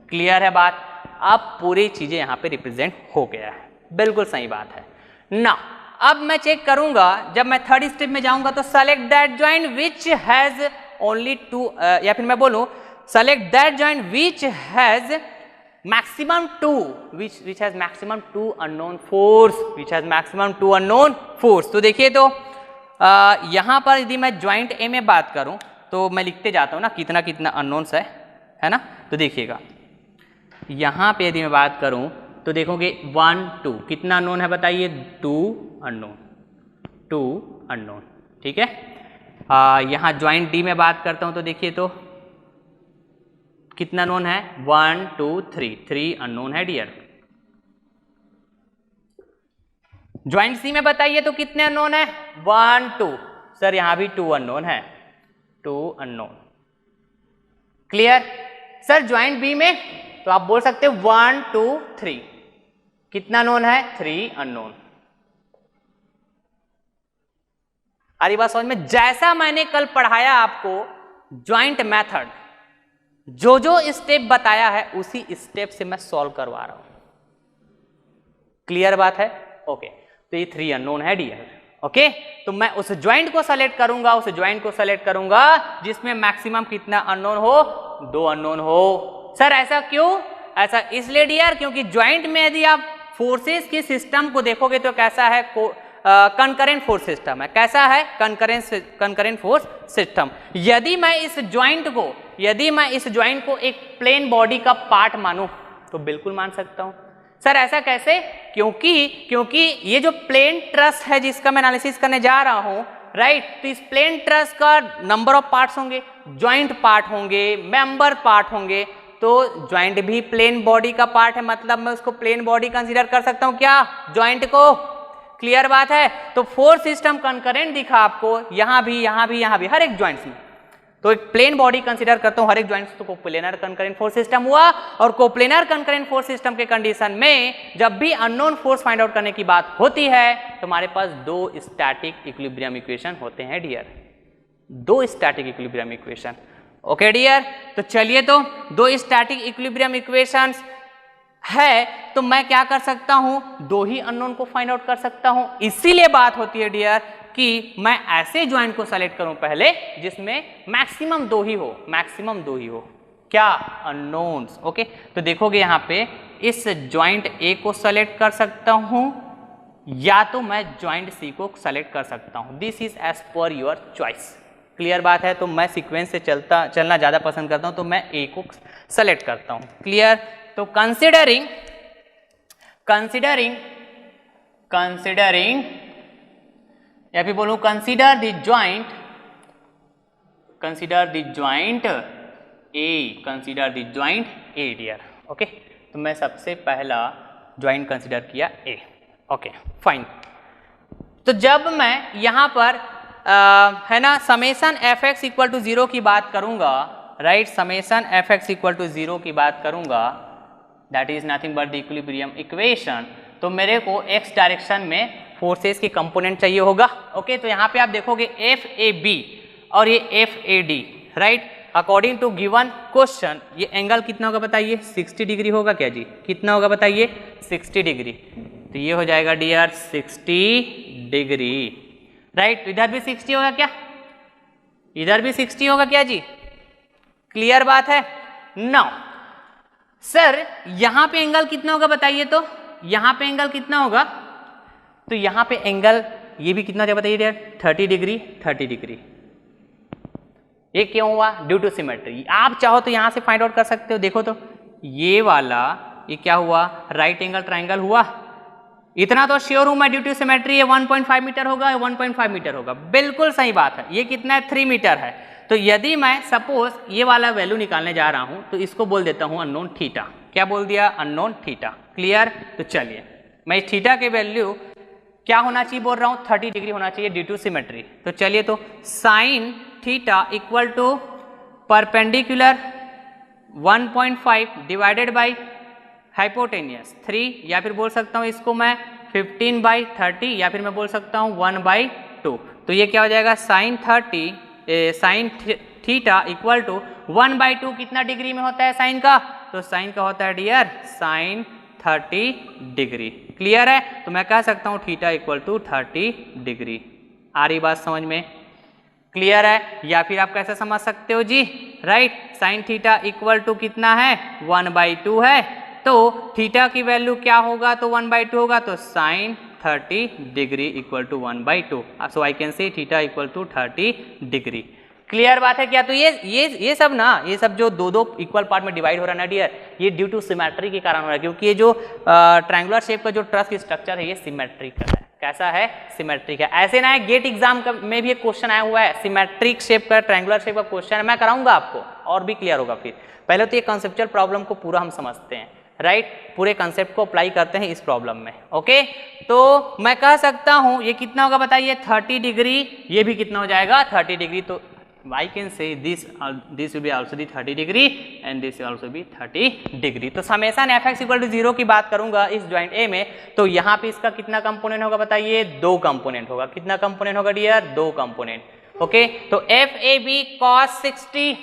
क्लियर है बात, अब पूरी चीजें यहां पे रिप्रेजेंट हो गया है, बिल्कुल सही बात है ना। अब मैं चेक करूंगा, जब मैं थर्ड स्टेप में जाऊंगा तो select that joint which has only 2, या फिर मैं बोलूं select that joint which has maximum 2, which has maximum 2 unknown force, which has maximum 2 unknown force। तो देखिए तो यहाँ पर यदि मैं ज्वाइंट ए में बात करूं तो मैं लिखते जाता हूं ना कितना कितना अननोन्स है ना। तो देखिएगा यहाँ पे यदि मैं बात करूँ तो देखोगे 1 2 कितना अननोन है बताइए, 2 अननोन, ठीक है। यहाँ ज्वाइंट डी में बात करता हूँ तो देखिए तो कितना नोन है, 1 2 3 अननोन है डियर। ज्वाइंट सी में बताइए तो कितने अननोन है, 1 2, सर यहाँ भी 2 अननोन है, 2 unknown. Clear sir. Joint B में तो आप बोल सकते हो 1 2 3, कितना नोन है, 3 अननोन। अरे बात समझ में, जैसा मैंने कल पढ़ाया आपको ज्वाइंट मेथड, जो जो स्टेप बताया है उसी स्टेप से मैं सॉल्व करवा रहा हूं। क्लियर बात है, ओके। तो ये 3 अननोन है डियर, ओके। तो मैं उस ज्वाइंट को सेलेक्ट करूंगा, जिसमें मैक्सिमम कितना अननोन हो, 2 अननोन हो। सर ऐसा क्यों, ऐसा इसलिए डियर क्योंकि ज्वाइंट में यदि आप फोर्सेस के सिस्टम को देखोगे तो कैसा है, कंकरेंट फोर्स सिस्टम है। कैसा है, कंकरेंट फोर्स सिस्टम। यदि मैं इस ज्वाइंट को एक प्लेन बॉडी का पार्ट मानूं तो बिल्कुल मान सकता हूं। सर ऐसा कैसे, क्योंकि ये जो प्लेन ट्रस है जिसका मैं एनालिसिस करने जा रहा हूं, राइट, तो इस प्लेन ट्रस का नंबर ऑफ पार्ट्स होंगे, ज्वाइंट पार्ट होंगे, मेंबर पार्ट होंगे। तो ज्वाइंट भी प्लेन बॉडी का पार्ट है, मतलब मैं उसको प्लेन बॉडी कंसीडर कर सकता हूं क्या, ज्वाइंट को। क्लियर बात है। तो फोर्स सिस्टम कंकरेंट दिखा आपको, यहां भी हर एक ज्वाइंट्स में। तो एक प्लेन बॉडी कंसीडर करता हूं हर एक ज्वाइंट्स, तो कोप्लेनर कंकरेंट फोर्स सिस्टम हुआ। और कोप्लेनर कंकरेंट फोर्स सिस्टम के कंडीशन में जब भी अननोन फोर्स फाइंड आउट करने की बात होती है तो हमारे पास 2 स्टैटिक इक्विलिब्रियम इक्वेशन होते हैं dear, 2 static equilibrium equation. Okay dear, तो चलिए तो 2 स्टैटिक इक्विलिब्रियम इक्वेशंस है तो मैं क्या कर सकता हूं, 2 ही अननोन को फाइंड आउट कर सकता हूं। इसीलिए बात होती है डियर कि मैं ऐसे ज्वाइंट को सेलेक्ट करूं पहले जिसमें मैक्सिमम 2 ही हो, क्या, अननोन्स। ओके, तो देखोगे यहां पे इस ज्वाइंट ए को सेलेक्ट कर सकता हूं या तो मैं ज्वाइंट सी को सेलेक्ट कर सकता हूं। This is as per your choice. Clear बात है। तो मैं सीक्वेंस से चलना ज्यादा पसंद करता हूं, तो मैं ए को सेलेक्ट करता हूं। क्लियर। तो कंसिडरिंग या फिर बोलूं consider the joint A dear. Okay, तो मैं सबसे पहला ज्वाइंट कंसिडर किया ए। Okay fine. तो जब मैं यहां पर है ना summation F X equal to 0 की बात करूंगा, right, summation F X equal to 0 की बात करूंगा, that is nothing but the equilibrium equation. तो मेरे को एक्स डायरेक्शन में फोर्सेस की कंपोनेंट चाहिए होगा। ओके, तो यहाँ पे आप देखोगे एफ ए बी और ये F A D, right, according to given question ये एंगल कितना होगा बताइए, 60 डिग्री होगा क्या जी, कितना होगा बताइए, 60 डिग्री। तो ये हो जाएगा डियर 60 डिग्री, राइट। तो इधर भी 60 होगा क्या, इधर भी 60 होगा क्या जी, क्लियर बात है। नाउ सर यहां पे एंगल कितना होगा बताइए, तो यहां पे एंगल कितना होगा, तो यहां पे एंगल ये भी कितना होगा बताइए, 30 डिग्री 30 डिग्री। ये क्यों हुआ, ड्यू टू सिमेट्री। आप चाहो तो यहां से फाइंड आउट कर सकते हो। देखो तो ये वाला ये क्या हुआ, राइट एंगल ट्राइंगल हुआ। इतना तो श्योर हूं मैं, ड्यू टू सिमेट्री ये 1.5 मीटर होगा, 1.5 मीटर होगा, बिल्कुल सही बात है। ये कितना है, 3 मीटर है। तो यदि मैं सपोज ये वाला वैल्यू निकालने जा रहा हूं तो इसको बोल देता हूं अननोन थीटा। क्या बोल दिया, अननोन थीटा। क्लियर। तो चलिए मैं इस थीटा के वैल्यू क्या होना चाहिए बोल रहा हूं, 30 डिग्री होना चाहिए ड्यू टू सिमेट्री। तो चलिए तो sine theta equal to perpendicular 1.5 divided by hypotenuse 3, या फिर बोल सकता हूं इसको मैं 15/30, या फिर मैं बोल सकता हूं 1/2। तो ये क्या हो जाएगा, साइन थीटा इक्वल टू 1/2 कितना डिग्री में होता है साइन का, तो साइन का होता है डियर साइन 30 डिग्री। क्लियर है। तो मैं कह सकता हूं थीटा इक्वल टू 30 डिग्री। आ रही बात समझ में, क्लियर है। या फिर आप कैसे समझ सकते हो जी, right, sine theta equal to कितना है, 1/2 है। तो थीटा की वैल्यू क्या होगा, तो 1/2 होगा, तो sine 30 degree equal to 1/2। So I can say theta equal to 30 degree. Clear बात है क्या? तो ये सब ना, ये सब जो दो दो इक्वल पार्ट में डिवाइड हो रहा है ना डियर, ये ड्यू टू सिमेट्री के कारण हो रहा है, क्योंकि ये जो ट्रायंगुलर शेप का जो ट्रस स्ट्रक्चर है ये सिमेट्रिक है। कैसा है? सिमेट्रिक है। ऐसे ना गेट एग्जाम में भी एक क्वेश्चन आया हुआ है, सिमेट्रिक शेप का ट्रायंगुलर शेप का क्वेश्चन है, मैं कराऊंगा आपको और भी क्लियर होगा। फिर पहले तो ये कंसेप्चुअल प्रॉब्लम को पूरा हम समझते हैं, राइट? पूरे कंसेप्ट को अप्लाई करते हैं इस प्रॉब्लम में। ओके, तो मैं कह सकता हूं ये कितना होगा बताइए? 30 डिग्री। ये भी कितना हो जाएगा? 30 डिग्री। तो I can say this will be also the 30 degree and this will also be 30 degree. तो समेशन fx इक्वल टू 0 की बात करूंगा इस जॉइंट ए में, तो यहाँ पे इसका कितना कंपोनेंट होगा बताइए? 2 कंपोनेंट होगा। कितना कंपोनेंट होगा डियर? 2 कंपोनेंट। ओके, तो F A B cos 60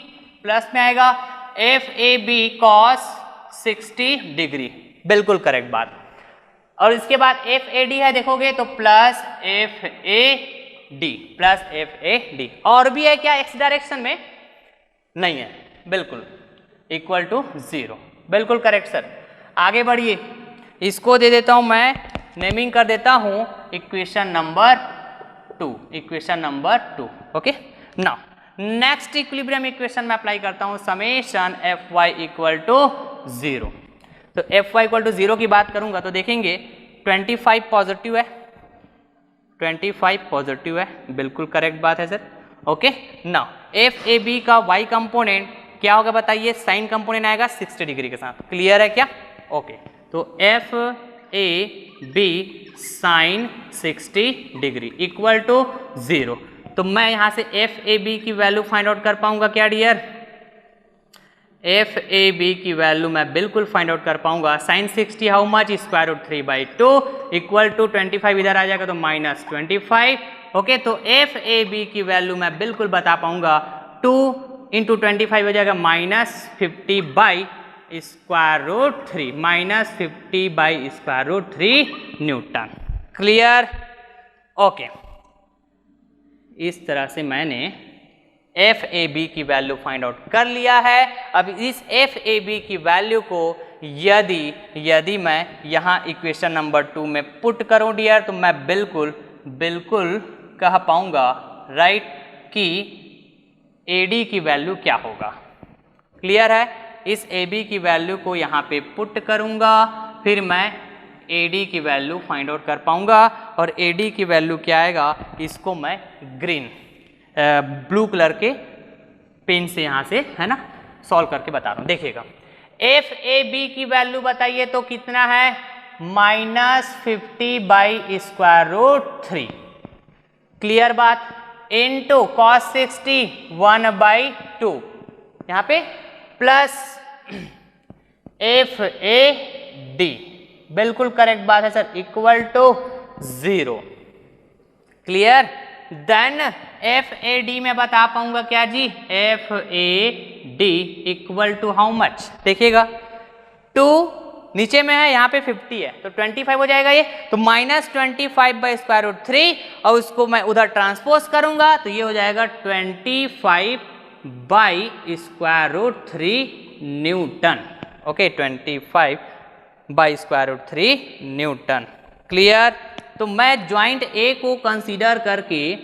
plus में आएगा F A B cos 60 degree, बिल्कुल करेक्ट बात। और इसके बाद एफ ए डी है, देखोगे तो plus F A D, plus F A D. और भी है क्या एक्स डायरेक्शन में? नहीं है, बिल्कुल इक्वल टू 0, बिल्कुल करेक्ट सर। आगे बढ़िए, इसको दे देता हूं मैं, नेमिंग कर देता हूं equation number 2, equation number 2। Okay, now next equilibrium equation में अप्लाई करता हूं, summation F Y equal to 0। तो एफ वाई इक्वल टू 0 की बात करूंगा तो देखेंगे 25 पॉजिटिव है, 25 पॉजिटिव है, बिल्कुल करेक्ट बात है sir. Okay, now F A B का वाई कंपोनेंट क्या होगा बताइए? साइन कंपोनेंट आएगा 60 डिग्री के साथ। क्लियर है क्या? ओके, तो F A B sine 60 degree equal to 0। तो मैं यहां से एफ ए बी की वैल्यू फाइंड आउट कर पाऊंगा क्या डियर? एफ ए बी की वैल्यू मैं बिल्कुल फाइंड आउट कर पाऊंगा। Sine 60 how much? Square root 3/2 equal to 25 इधर आ जाएगा तो -25। ओके, तो एफ ए बी की वैल्यू मैं बिल्कुल बता पाऊंगा, 2 इंटू 25 हो जाएगा -50/√3, -50/√3 न्यूटन। क्लियर? ओके, इस तरह से मैंने एफ ए बी की वैल्यू फाइंड आउट कर लिया है। अब इस एफ ए बी की वैल्यू को यदि मैं यहाँ इक्वेशन नंबर 2 में पुट करूँ डियर, तो मैं बिल्कुल कह पाऊंगा राइट कि ए डी की वैल्यू क्या होगा। क्लियर है? इस ए बी की वैल्यू को यहाँ पे पुट करूँगा, फिर मैं ए डी की वैल्यू फाइंड आउट कर पाऊंगा। और ए डी की वैल्यू क्या आएगा? इसको मैं ग्रीन ब्लू कलर के पेन से यहाँ से है ना सॉल्व करके बता रहा हूँ। देखिएगा, एफ ए बी की वैल्यू बताइए तो कितना है? -50/√3। क्लियर बात? इनटू कॉस 60 1/2, यहाँ पे प्लस एफ ए डी, बिल्कुल करेक्ट बात है sir, equal to 0। Clear? Then F A D में बता पाऊंगा क्या जी? F A D equal to how much? देखिएगा 2 नीचे में है, यहाँ पे 50 है, तो 25 हो जाएगा ये, तो -25/√3 और उसको मैं उधर ट्रांसपोज करूंगा तो ये हो जाएगा 25/√3 न्यूटन। Okay, 25/√3 Newton. क्लियर? तो मैं ज्वाइंट ए को कंसीडर करके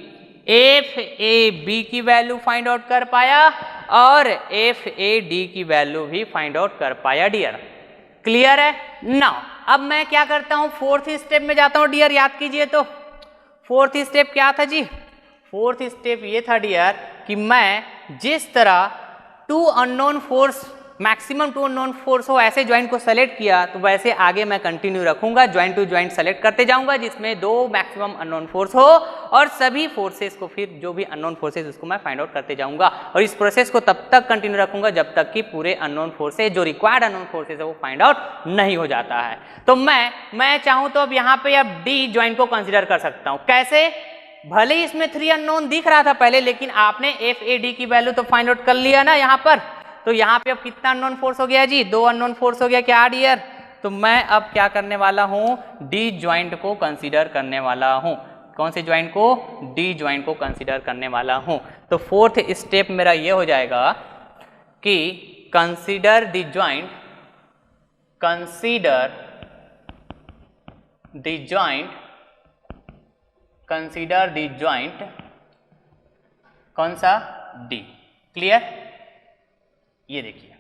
एफ ए बी की वैल्यू फाइंड आउट कर पाया और एफ ए डी की वैल्यू भी फाइंड आउट कर पाया डियर। क्लियर है? नाउ अब मैं क्या करता हूं? 4th स्टेप में जाता हूं डियर, याद कीजिए तो 4th स्टेप क्या था जी? 4th स्टेप ये था डियर कि मैं जिस तरह 2 unknown force, maximum 2 unknown force हो ऐसे ज्वाइंट को सेलेक्ट किया, तो वैसे आगे मैं कंटिन्यू रखूंगा, ज्वाइंट टू ज्वाइंट सेलेक्ट करते जाऊंगा जिसमें 2 मैक्सिमम अननोन फोर्स हो और सभी फोर्सेस को, फिर जो भी अननोन फोर्सेस उसको मैं फाइंड आउट करते जाऊंगा और इस प्रोसेस को तब तक कंटिन्यू रखूंगा जब तक कि पूरे अननोन फोर्सेस, जो रिक्वायर्ड अननोन फोर्सेस है वो फाइंड आउट नहीं हो जाता है। तो मैं चाहूं तो अब यहाँ पे अब डी ज्वाइंट को कंसिडर कर सकता हूँ। कैसे? भले ही इसमें 3 अननोन दिख रहा था पहले, लेकिन आपने एफ ए डी की वैल्यू तो फाइंड आउट कर लिया ना यहाँ पर, तो यहाँ पे अब कितना अननोन फोर्स हो गया जी? 2 अननोन फोर्स हो गया क्या डियर? तो मैं अब क्या करने वाला हूँ? डी ज्वाइंट को कंसीडर करने वाला हूँ। कौन से ज्वाइंट को? डी ज्वाइंट को कंसीडर करने वाला हूँ। तो 4th स्टेप मेरा ये हो जाएगा कि consider the joint, consider the joint, कौन सा? डी। क्लियर? ये देखिए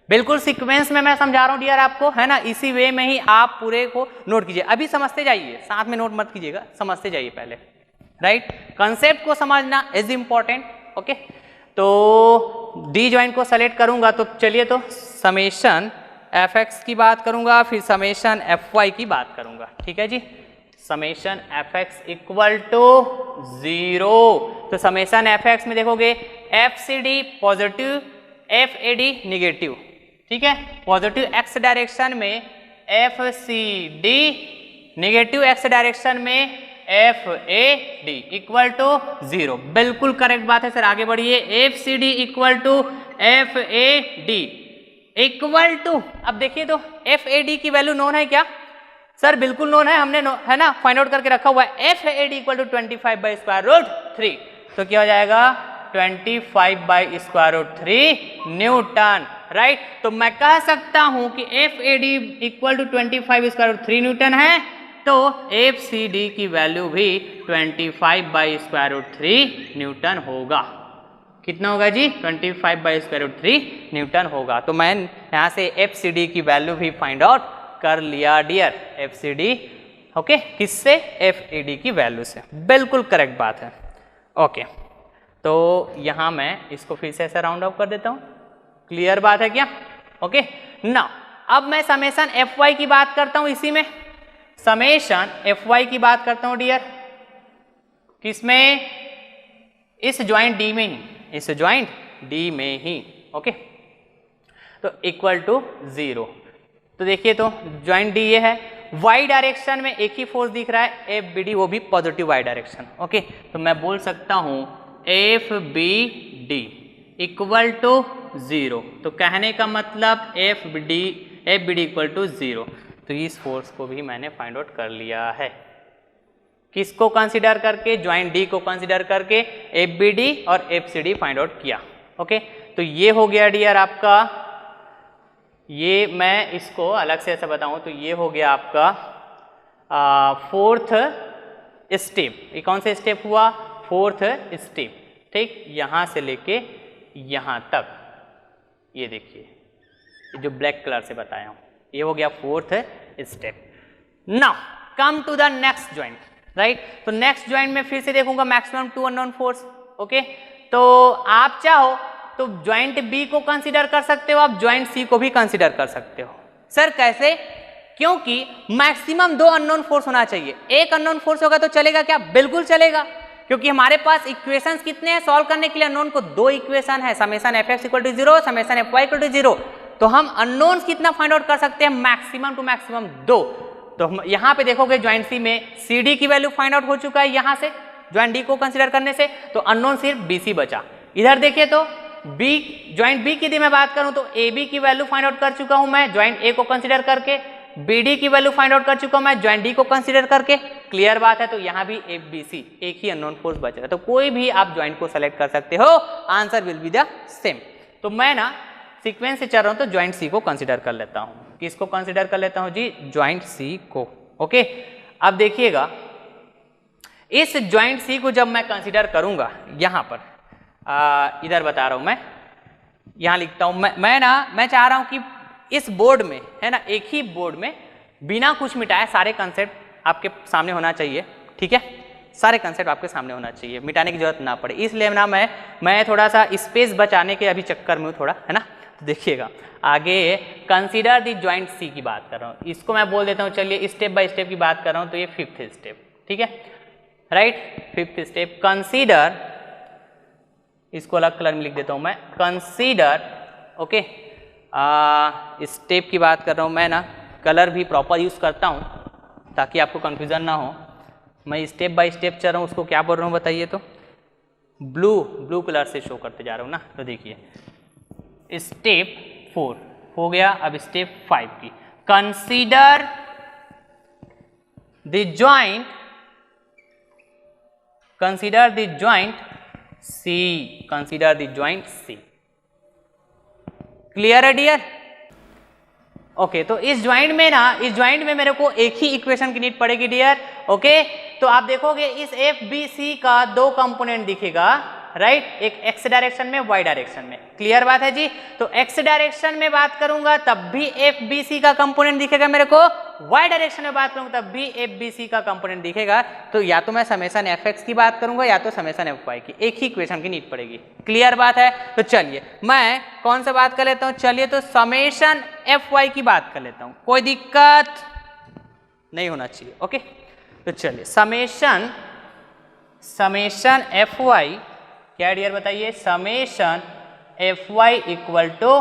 बिल्कुल सीक्वेंस में मैं समझा रहा हूं डियर आपको, है ना, इसी वे में ही आप पूरे को नोट कीजिए। अभी समझते जाइए, साथ में नोट मत कीजिएगा, समझते जाइए पहले, राइट। कंसेप्ट को समझना इज इंपॉर्टेंट। ओके, तो डी ज्वाइंट को सेलेक्ट करूंगा तो चलिए, तो समेशन एफ एक्स की बात करूंगा, फिर समेशन एफ वाई की बात करूंगा। ठीक है जी, summation F X equal to 0। तो समेशन एफ एक्स में देखोगे F C D positive, F A D negative. ठीक है, पॉजिटिव एक्स डायरेक्शन में F C D, negative X direction में F A D equal to 0। बिल्कुल करेक्ट बात है सर, आगे बढ़िए। F C D equal to F A D equal to, अब देखिए तो एफ ए डी की वैल्यू नोन है क्या सर? बिल्कुल नोन है, हमने है ना फाइंड आउट करके रखा हुआ है। F A D equal to 25 by square root 3, तो क्या हो जाएगा 25 by square root 3 newton, right. तो मैं कह सकता हूं कि F A D equal to 25 square root 3 newton है, तो एफ सी डी की वैल्यू भी 25 बाई स्क्वायर रूट 3 न्यूटन होगा। कितना होगा जी? 25 बाई स्क्वायर रूट 3 न्यूटन होगा। तो मैं यहां से एफ सी डी की वैल्यू भी फाइंड आउट कर लिया dear, F C D. Okay, किससे? एफ ए डी की वैल्यू से। बिल्कुल करेक्ट बात है। ओके, तो यहां मैं इसको फिर से ऐसे राउंड ऑफ कर देता हूं। क्लियर बात है क्या? ओके, नाउ अब मैं समेशन एफ वाई की बात करता हूं, इसी में समेशन एफ वाई की बात करता हूं डियर, किसमें? इस ज्वाइंट डी में ही, इस ज्वाइंट डी में ही। ओके, तो इक्वल टू 0। तो देखिए, तो ज्वाइंट डी ये है, वाई डायरेक्शन में एक ही फोर्स दिख रहा है एफ बी डी, वो भी पॉजिटिव वाई डायरेक्शन। ओके, तो मैं बोल सकता हूं F B D equal to 0। तो कहने का मतलब F B D equal to 0। तो इस फोर्स को भी मैंने फाइंड आउट कर लिया है। किसको कंसीडर करके? ज्वाइंट डी को कंसीडर करके एफ बी डी और F C D find out किया। ओके, तो ये हो गया डियर आपका, ये मैं इसको अलग से ऐसा बताऊं तो ये हो गया आपका फोर्थ स्टेप। ये कौन सा स्टेप हुआ? Fourth step. ठीक, यहां से लेके यहां तक, ये देखिए जो ब्लैक कलर से बताया हूं, ये हो गया fourth step. Now come to the next joint, right. तो नेक्स्ट ज्वाइंट में फिर से देखूंगा मैक्सिमम 2 अननोन फोर्स। ओके, तो आप चाहो तो ज्वाइंट बी को कंसीडर कर सकते हो, आप ज्वाइंट सी को भी कंसीडर कर सकते हो। सर कैसे? क्योंकि मैक्सिमम 2 अननोन फोर्स होना चाहिए। एक अननोन फोर्स होगा तो चलेगा क्या? बिल्कुल चलेगा, क्योंकि हमारे पास इक्वेशंस कितने हैं सॉल्व करने के लिए? अननोन को 2 इक्वेशन है, summation F X equal to 0, summation F Y equal to 0। तो हम अननोन्स कितना फाइंड आउट कर सकते हैं? Maximum two maximum 2। तो हम यहाँ पे देखोगे ज्वाइंट सी में सी डी की वैल्यू फाइंड आउट हो चुका है यहाँ से, ज्वाइंट डी को कंसीडर करने से, तो अननोन सिर्फ बी सी बचा। इधर देखिए तो बी, ज्वाइंट बी की यदि मैं बात करूं तो ए बी की वैल्यू फाइंड आउट कर चुका हूं मैं ज्वाइंट ए को कंसीडर करके, बी डी की वैल्यू फाइंड आउट कर चुका हूं मैं ज्वाइंट डी को कंसीडर करके। क्लियर बात है। तो यहां भी एफ बी सी एक ही अननोन फोर्स बच रहा है, तो कोई भी आप ज्वाइंट को सेलेक्ट कर सकते हो, answer will be the same. तो मैं ना सीक्वेंस से चल रहा हूं तो ज्वाइंट सी को कंसीडर कर लेता हूं। किसको कंसीडर कर लेता हूं जी? ज्वाइंट सी को। ओके, अब देखिएगा इस ज्वाइंट सी को जब मैं कंसीडर करूंगा, यहां पर इधर बता रहा हूं मैं, यहां लिखता हूं मैं चाह रहा हूं कि इस बोर्ड में, है ना, एक ही बोर्ड में बिना कुछ मिटाए सारे कंसेप्ट आपके सामने होना चाहिए। ठीक है, सारे कंसेप्ट आपके सामने होना चाहिए, मिटाने की जरूरत ना पड़े। इसलिए ना मैं थोड़ा सा स्पेस बचाने के अभी चक्कर में हूँ थोड़ा, है ना। तो देखिएगा आगे कंसीडर द ज्वाइंट सी की बात कर रहा हूँ, इसको मैं बोल देता हूँ, चलिए स्टेप बाय स्टेप की बात कर रहा हूँ, तो ये 5th स्टेप। ठीक है, राइट, 5th स्टेप कंसीडर, इसको अलग कलर में लिख देता हूं मैं, कंसीडर। ओके, स्टेप की बात कर रहा हूं मैं, ना कलर भी प्रॉपर यूज करता हूं ताकि आपको कंफ्यूजन ना हो। मैं स्टेप बाय स्टेप चल रहा हूं, उसको क्या बोल रहा हूं बताइए? तो ब्लू कलर से शो करते जा रहा हूं ना। तो देखिए स्टेप 4 हो गया, अब स्टेप 5 की, consider the joint, consider the joint C, consider the joint C। Clear है डियर? ओके, तो इस ज्वाइंट में मेरे को एक ही इक्वेशन की नीड पड़ेगी डियर। ओके, तो आप देखोगे इस एफ बी सी का 2 कंपोनेंट दिखेगा, राइट, एक एक्स डायरेक्शन में, वाई डायरेक्शन में। क्लियर बात है जी। तो एक्स डायरेक्शन में बात करूंगा तब भी एफ बी सी का कंपोनेंट दिखेगा मेरे को, वाई डायरेक्शन में बात करूंगा तब भी एफ बी सी का कंपोनेंट दिखेगा। तो या तो मैं समेशन एफ एक्स की बात करूंगा या तो समेशन एफ वाई की, एक ही इक्वेशन की नीड पड़ेगी। क्लियर बात है। तो चलिए मैं कौन सा बात कर लेता हूं, चलिए तो समेशन एफ वाई की बात कर लेता हूं, कोई दिक्कत नहीं होना चाहिए। ओके, तो चलिए समेशन एफ वाई क्या डियर बताइए, summation F Y equal to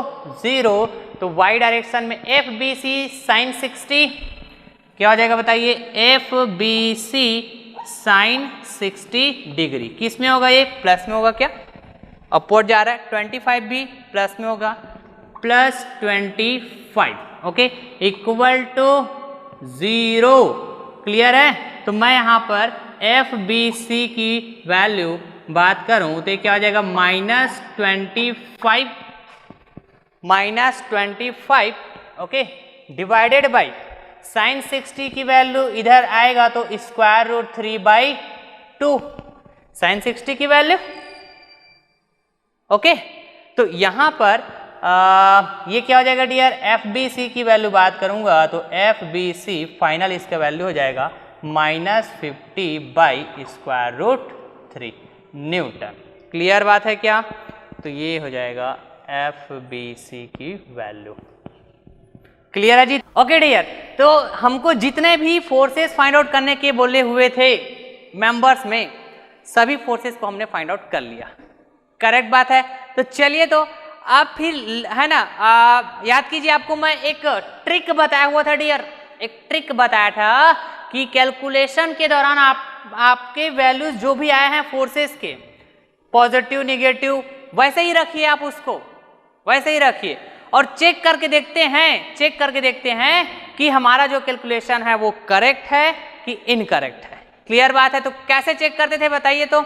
0, तो वाई डायरेक्शन में एफ बी सी साइन 60 क्या हो जाएगा बताइए, F B C sine 60 degree. किस में होगा ये, प्लस में होगा क्या, अपवर्ड जा रहा है, 25 भी प्लस में होगा, plus 25 okay equal to 0। Clear है। तो मैं यहाँ पर एफ बी सी की वैल्यू बात करूं तो क्या हो जाएगा, -25 ओके डिवाइडेड बाई साइन 60 की वैल्यू इधर आएगा तो स्क्वायर रूट 3/2 साइन 60 की वैल्यू। ओके, तो यहां पर ये क्या हो जाएगा डियर, एफ बी सी की वैल्यू बात करूंगा तो एफ बी सी फाइनल इसका वैल्यू हो जाएगा -50/√3 न्यूटन। क्लियर बात है क्या। तो ये हो जाएगा एफ बी सी की वैल्यू। क्लियर है जी। ओके डियर, तो हमको जितने भी फोर्सेस फाइंड आउट करने के बोले हुए थे मेंबर्स में, सभी फोर्सेस को हमने फाइंड आउट कर लिया। करेक्ट बात है। तो चलिए तो आप फिर है ना याद कीजिए, आपको मैं एक ट्रिक बताया हुआ था डियर, एक ट्रिक बताया था कि कैलकुलेशन के दौरान आपके वैल्यूज जो भी आए हैं फोर्सेस के, पॉजिटिव नेगेटिव, वैसे ही रखिए, आप उसको वैसे ही रखिए और चेक करके देखते हैं कि हमारा जो कैलकुलेशन है वो करेक्ट है कि इनकरेक्ट है। क्लियर बात है। तो कैसे चेक करते थे बताइए, तो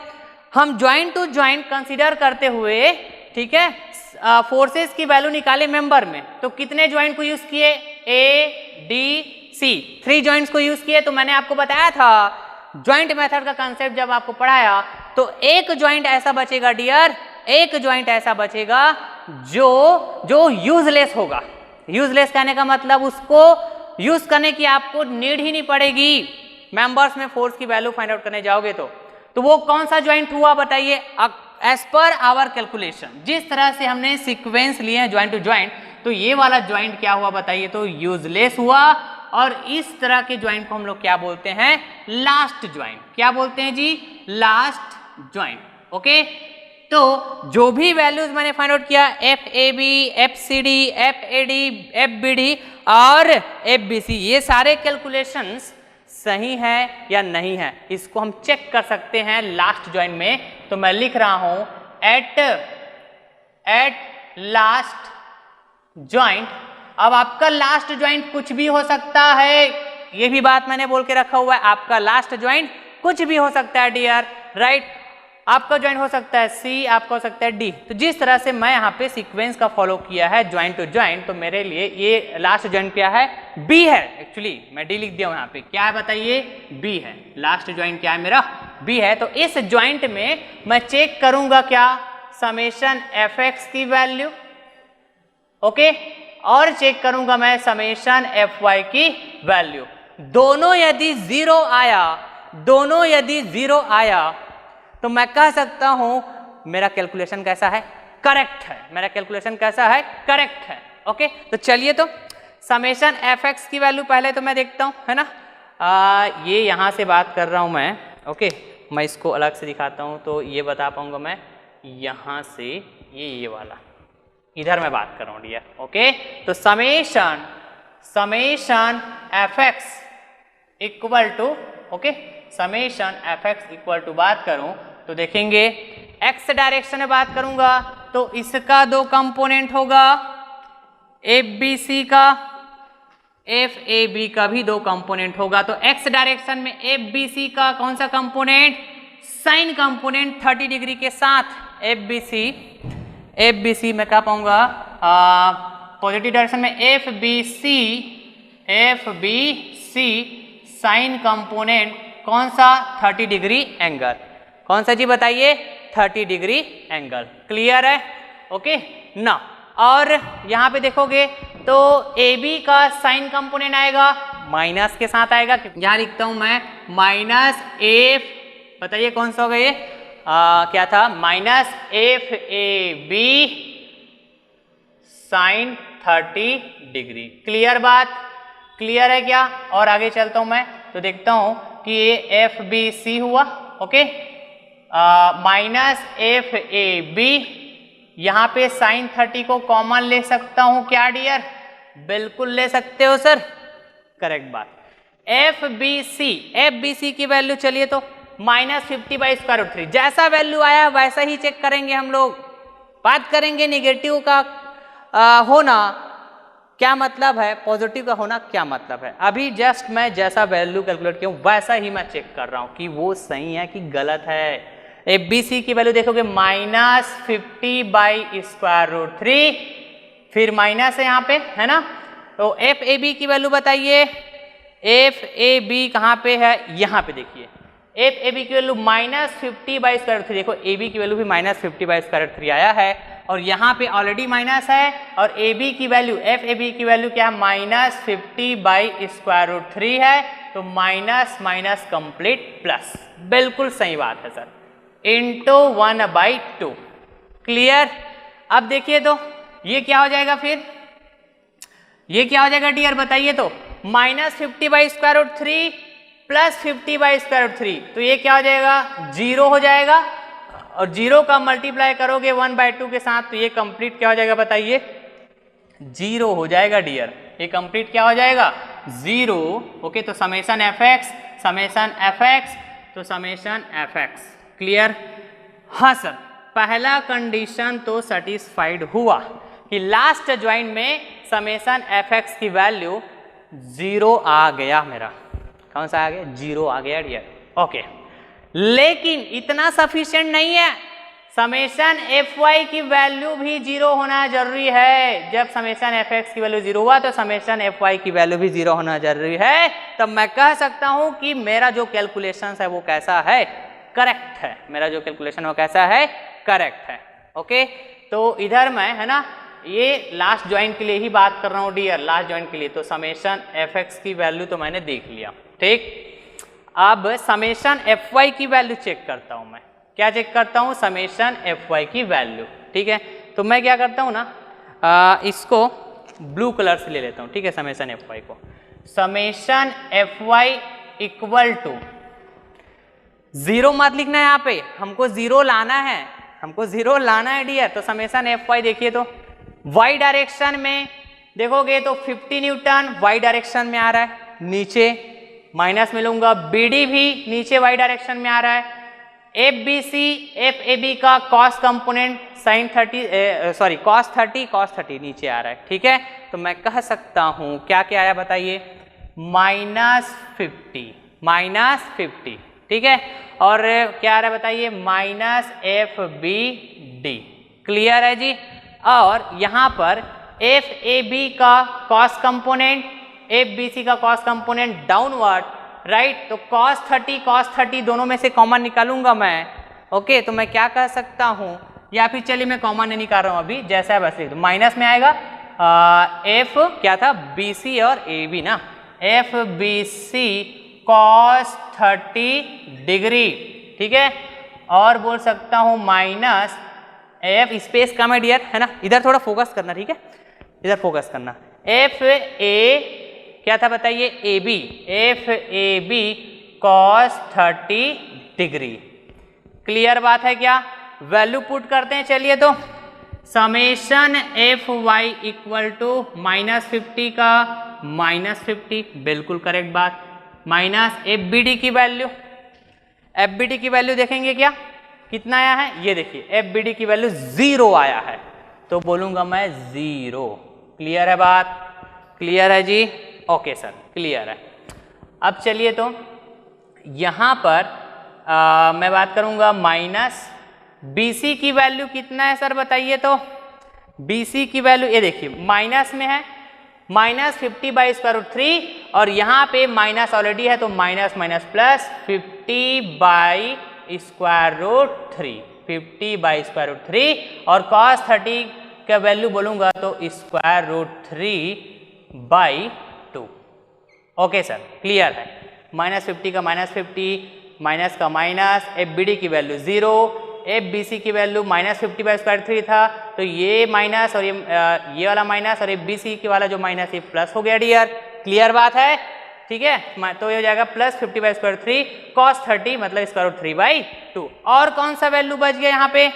हम ज्वाइंट टू ज्वाइंट कंसीडर करते हुए, ठीक है, फोर्सेस की वैल्यू निकाले मेंबर में, तो कितने ज्वाइंट को यूज किए, ए डी सी, 3 ज्वाइंट्स को यूज किए। तो मैंने आपको बताया था ज्वाइंट मेथड का कंसेप्ट जब आपको पढ़ाया, तो एक ज्वाइंट ऐसा बचेगा डियर, एक ज्वाइंट ऐसा बचेगा जो यूजलेस होगा। यूजलेस कहने का मतलब उसको यूज करने की आपको नीड ही नहीं पड़ेगी मेंबर्स में फोर्स की वैल्यू फाइंड आउट करने जाओगे तो वो कौन सा ज्वाइंट हुआ बताइए, एज पर आवर कैलकुलेशन, जिस तरह से हमने सीक्वेंस लिए हैं ज्वाइंट टू ज्वाइंट, तो ये वाला ज्वाइंट क्या हुआ बताइए, तो यूजलेस हुआ। और इस तरह के ज्वाइंट को हम लोग क्या बोलते हैं, लास्ट ज्वाइंट। क्या बोलते हैं जी, लास्ट ज्वाइंट। ओके, तो जो भी वैल्यूज मैंने फाइंड आउट किया, F A B, F C D, F A D, F B D और एफ बी सी, ये सारे कैलकुलेशंस सही है या नहीं है, इसको हम चेक कर सकते हैं लास्ट ज्वाइंट में। तो मैं लिख रहा हूं एट लास्ट ज्वाइंट। अब आपका लास्ट ज्वाइंट कुछ भी हो सकता है, ये भी बात मैंने बोल के रखा हुआ है, आपका लास्ट ज्वाइंट कुछ भी हो सकता है डियर, राइट। आपका ज्वाइंट हो सकता है सी, आपका हो सकता है डी। तो जिस तरह से मैं यहाँ पे सीक्वेंस का फॉलो किया है ज्वाइंट टू ज्वाइंट, तो मेरे लिए ये लास्ट ज्वाइंट क्या है, बी है। एक्चुअली मैं डी लिख दिया हूँ यहाँ पे, क्या है बताइए, बी है। लास्ट ज्वाइंट क्या है मेरा, बी है। तो इस ज्वाइंट में मैं चेक करूंगा क्या, समेशन एफ एक्स की वैल्यू, ओके, और चेक करूंगा मैं समेशन एफ वाई की वैल्यू। दोनों यदि जीरो आया तो मैं कह सकता हूं मेरा कैलकुलेशन कैसा है, करेक्ट है। मेरा कैलकुलेशन कैसा है, करेक्ट है। ओके, तो चलिए तो समेशन एफ एक्स की वैल्यू पहले तो मैं देखता हूं, है ना। ये यहां से बात कर रहा हूं मैं। ओके, मैं इसको अलग से दिखाता हूं तो ये बता पाऊंगा मैं। यहां से ये वाला इधर मैं बात कर रहा हूं डियर। ओके, तो summation F X equal to, okay, summation F X equal to बात करूं तो देखेंगे एक्स डायरेक्शन में बात करूंगा तो इसका 2 कंपोनेंट होगा, एफ बी सी का, एफ ए बी का भी 2 कंपोनेंट होगा। तो एक्स डायरेक्शन में एफ बी सी का कौन सा कंपोनेंट, साइन कंपोनेंट 30 डिग्री के साथ एफ बी सी मैं क्या पाऊंगा, पॉजिटिव डायरेक्शन में F B C sine component कौन सा, 30 डिग्री एंगल। कौन सा जी बताइए, 30 डिग्री एंगल। क्लियर है? ओके ना। और यहाँ पे देखोगे तो ए बी का साइन कंपोनेंट आएगा माइनस के साथ आएगा। यहाँ लिखता हूं मैं माइनस एफ, बताइए कौन सा होगा ये, क्या था, minus F A B sine 30 degree. Clear बात? क्लियर है क्या? और आगे चलता हूं मैं तो देखता हूं कि ये एफ बी सी हुआ। Okay, minus F A B, यहाँ पे साइन 30 को कॉमन ले सकता हूं क्या डियर? बिल्कुल ले सकते हो सर, करेक्ट बात। एफ बी सी की वैल्यू चलिए तो माइनस 50/√3, जैसा वैल्यू आया वैसा ही चेक करेंगे हम लोग। बात करेंगे निगेटिव का होना क्या मतलब है, पॉजिटिव का होना क्या मतलब है। अभी जस्ट मैं जैसा वैल्यू कैलकुलेट किया हूँ वैसा ही मैं चेक कर रहा हूँ कि वो सही है कि गलत है। एफ बी सी की वैल्यू देखोगे माइनस 50/√3, फिर माइनस है यहाँ पे, है ना। तो एफ ए बी की वैल्यू बताइए, एफ ए बी कहाँ पे है, यहाँ पे देखिए। एफ ए बी की वैल्यू माइनस 50/√3, देखो ए बी की वैल्यू भी माइनस 50/√3 आया है और यहाँ पे ऑलरेडी माइनस है। और ए बी की वैल्यू, एफ ए बी की वैल्यू क्या है, माइनस 50/√3 है। तो माइनस माइनस कंप्लीट प्लस, बिल्कुल सही बात है सर, इंटू 1/2। क्लियर? अब देखिए तो ये क्या हो जाएगा, फिर ये क्या हो जाएगा डियर, बताइए तो, माइनस 50/√3 प्लस 50/√3, तो ये क्या हो जाएगा, 0 हो जाएगा। और 0 का मल्टीप्लाई करोगे 1/2 के साथ तो ये कंप्लीट क्या हो जाएगा, बताइए, 0 हो जाएगा डियर। ये कंप्लीट क्या हो जाएगा, 0। ओके, तो समेशन एफ एक्स, तो समेशन एफ एक्स। क्लियर? हाँ सर, पहला कंडीशन तो सेटिस्फाइड हुआ कि लास्ट ज्वाइंट में समेशन एफ एक्स की वैल्यू 0 आ गया। मेरा कौन सा आ गया, 0 आ गया डियर। ओके, लेकिन इतना सफिशिएंट नहीं है, समेशन एफ वाई की वैल्यू भी 0 होना जरूरी है। जब समेशन एफ एक्स की वैल्यू 0 हुआ तो समेशन एफ वाई की वैल्यू भी 0 होना जरूरी है। तब मैं कह सकता हूं कि मेरा जो कैलकुलेशन है वो कैसा है, करेक्ट है। मेरा जो कैलकुलेशन वो कैसा है, करेक्ट है। ओके, तो इधर मैं, है ना, ये लास्ट ज्वाइंट के लिए ही बात कर रहा हूँ डियर, लास्ट ज्वाइंट के लिए। तो समेशन एफ एक्स की वैल्यू तो मैंने देख लिया, ठीक। अब समेशन एफ वाई की वैल्यू चेक करता हूँ मैं। क्या चेक करता हूँ, समेशन एफ वाई की वैल्यू, ठीक है। तो मैं क्या करता हूँ ना, इसको ब्लू कलर से ले लेता हूँ, ठीक है, समेशन एफ वाई को। Summation F Y equal to 0 मत लिखना है यहाँ पे, हमको 0 लाना है, हमको 0 लाना है डियर। तो समेशन एफ वाई देखिए तो वाई डायरेक्शन में देखोगे तो 50 न्यूटन वाई डायरेक्शन में आ रहा है, नीचे माइनस में लूंगा, बी डी भी नीचे वाई डायरेक्शन में आ रहा है। F B C, F A B का कॉस कंपोनेंट साइन 30 कॉस 30 नीचे आ रहा है, ठीक है। तो मैं कह सकता हूं क्या क्या आया बताइए, -50, ठीक है। और क्या आ रहा है बताइए, -एफ बी डी। क्लियर है जी। और यहां पर एफ ए बी का cos component, F B C का कॉस कंपोनेंट डाउनवर्ड, राइट। तो cos 30 दोनों में से कॉमन निकालूंगा मैं। ओके, तो मैं क्या कह सकता हूं, या फिर चलिए मैं कॉमन नहीं निकाल रहा हूं अभी, जैसा है वैसे लिख दो। माइनस में आएगा एफ क्या था, बी सी और ए बी ना, F B C cos 30 degree, ठीक है। और बोल सकता हूं माइनस एफ, स्पेस कम है डियर, है ना, इधर थोड़ा फोकस करना, ठीक है, इधर फोकस करना। एफ ए क्या था बताइए, A B, F A B cos 30 degree. Clear बात है क्या? वैल्यू पुट करते हैं, चलिए तो summation F Y equal to -50 का -50, बिल्कुल करेक्ट बात, माइनस एफ बी डी की वैल्यू, एफ बी डी की वैल्यू देखेंगे क्या कितना आया है, ये देखिए एफ बी डी की वैल्यू 0 आया है, तो बोलूंगा मैं 0। क्लियर है बात? क्लियर है जी? ओके सर, क्लियर है। अब चलिए तो यहां पर मैं बात करूंगा माइनस बी सी की वैल्यू कितना है सर बताइए तो। बी सी की वैल्यू ये देखिए माइनस में है, -50/√3 और यहाँ पे माइनस ऑलरेडी है तो माइनस माइनस प्लस 50/√3, 50/√3 और cos 30 का वैल्यू बोलूंगा तो √3/2। ओके सर, क्लियर है। -50 का -50, माइनस का माइनस, FBD की वैल्यू 0, FBC की वैल्यू -50/√3 था, तो ये माइनस और ये वाला माइनस और FBC के वाला जो माइनस ये प्लस हो गया डियर। क्लियर बात है, ठीक है। तो ये हो जाएगा +50/√3 cos 30 मतलब √3/2। और कौन सा वैल्यू बच गया यहाँ पे,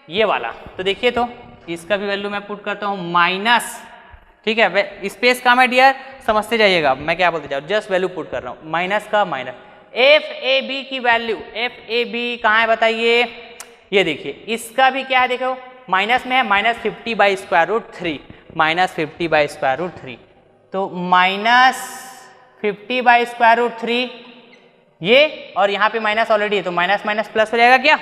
ये वाला। तो देखिए, तो इसका भी वैल्यू मैं पुट करता हूँ माइनस, ठीक है। स्पेस काम है डियर, समझते जाइएगा मैं क्या बोलते जाऊँ, जस्ट वैल्यू पुट कर रहा हूँ। माइनस का माइनस, FAB की वैल्यू, FAB कहाँ है बताइए, ये देखिए। इसका भी क्या है, देखो माइनस में है, -50/√3, -50/√3, तो -50/√3 ये, और यहाँ पे माइनस ऑलरेडी है तो माइनस माइनस प्लस हो जाएगा क्या।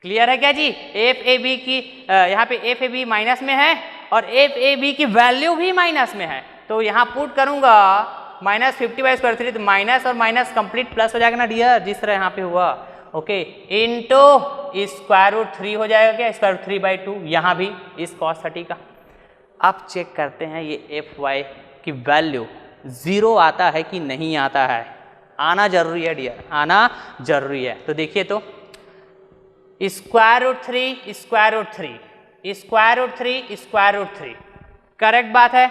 क्लियर है क्या जी। FAB की यहाँ पे FAB माइनस में है और FAB की वैल्यू भी माइनस में है, तो यहाँ पुट करूंगा -50/√3, तो माइनस और माइनस कंप्लीट प्लस हो जाएगा ना डियर, जिस तरह यहाँ पे हुआ। ओके, इनटू √3 हो जाएगा क्या, √3/2, यहाँ भी इस cos 30 का। अब चेक करते हैं ये FY की वैल्यू 0 आता है कि नहीं आता है। आना जरूरी है डियर, आना जरूरी है। तो देखिए, तो √3 करेक्ट बात है।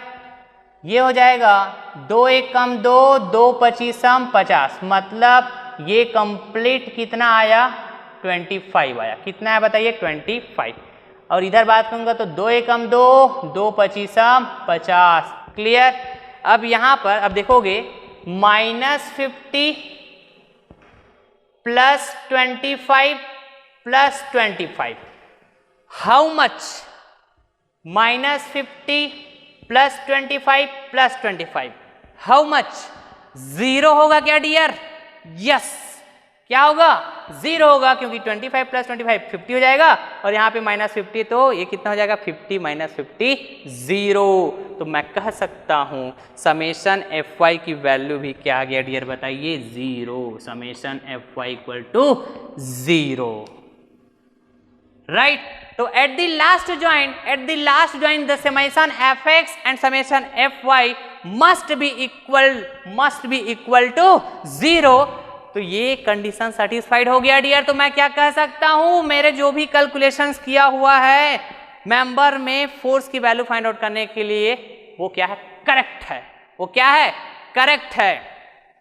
ये हो जाएगा 2 1 कम 2, 2 25 50, मतलब ये कंप्लीट कितना आया, 25 आया। कितना है बताइए, 25। और इधर बात करूंगा तो 2 1 कम 2, 2 25 50। क्लियर। अब यहाँ पर अब देखोगे -50 +25 +25, हाउ मच, -50 +25 +25, हाउ मच, 0 होगा क्या डियर। यस, क्या होगा, 0 होगा, क्योंकि 25 + 25 50 हो जाएगा, और यहाँ पे -50, तो ये कितना हो जाएगा, 50 - 50 0। तो मैं कह सकता हूँ समेशन FY की वैल्यू भी क्या आ गया डियर बताइए, 0। Summation FY = 0, right. तो at the last joint the summation FX and summation FY must be equal to 0। तो ये कंडीशन सेटिस्फाइड हो गया डियर। तो मैं क्या कह सकता हूं, मेरे जो भी कैलकुलेशंस किया हुआ है मेंबर में फोर्स की वैल्यू फाइंड आउट करने के लिए, वो क्या है, करेक्ट है। वो क्या है, करेक्ट है।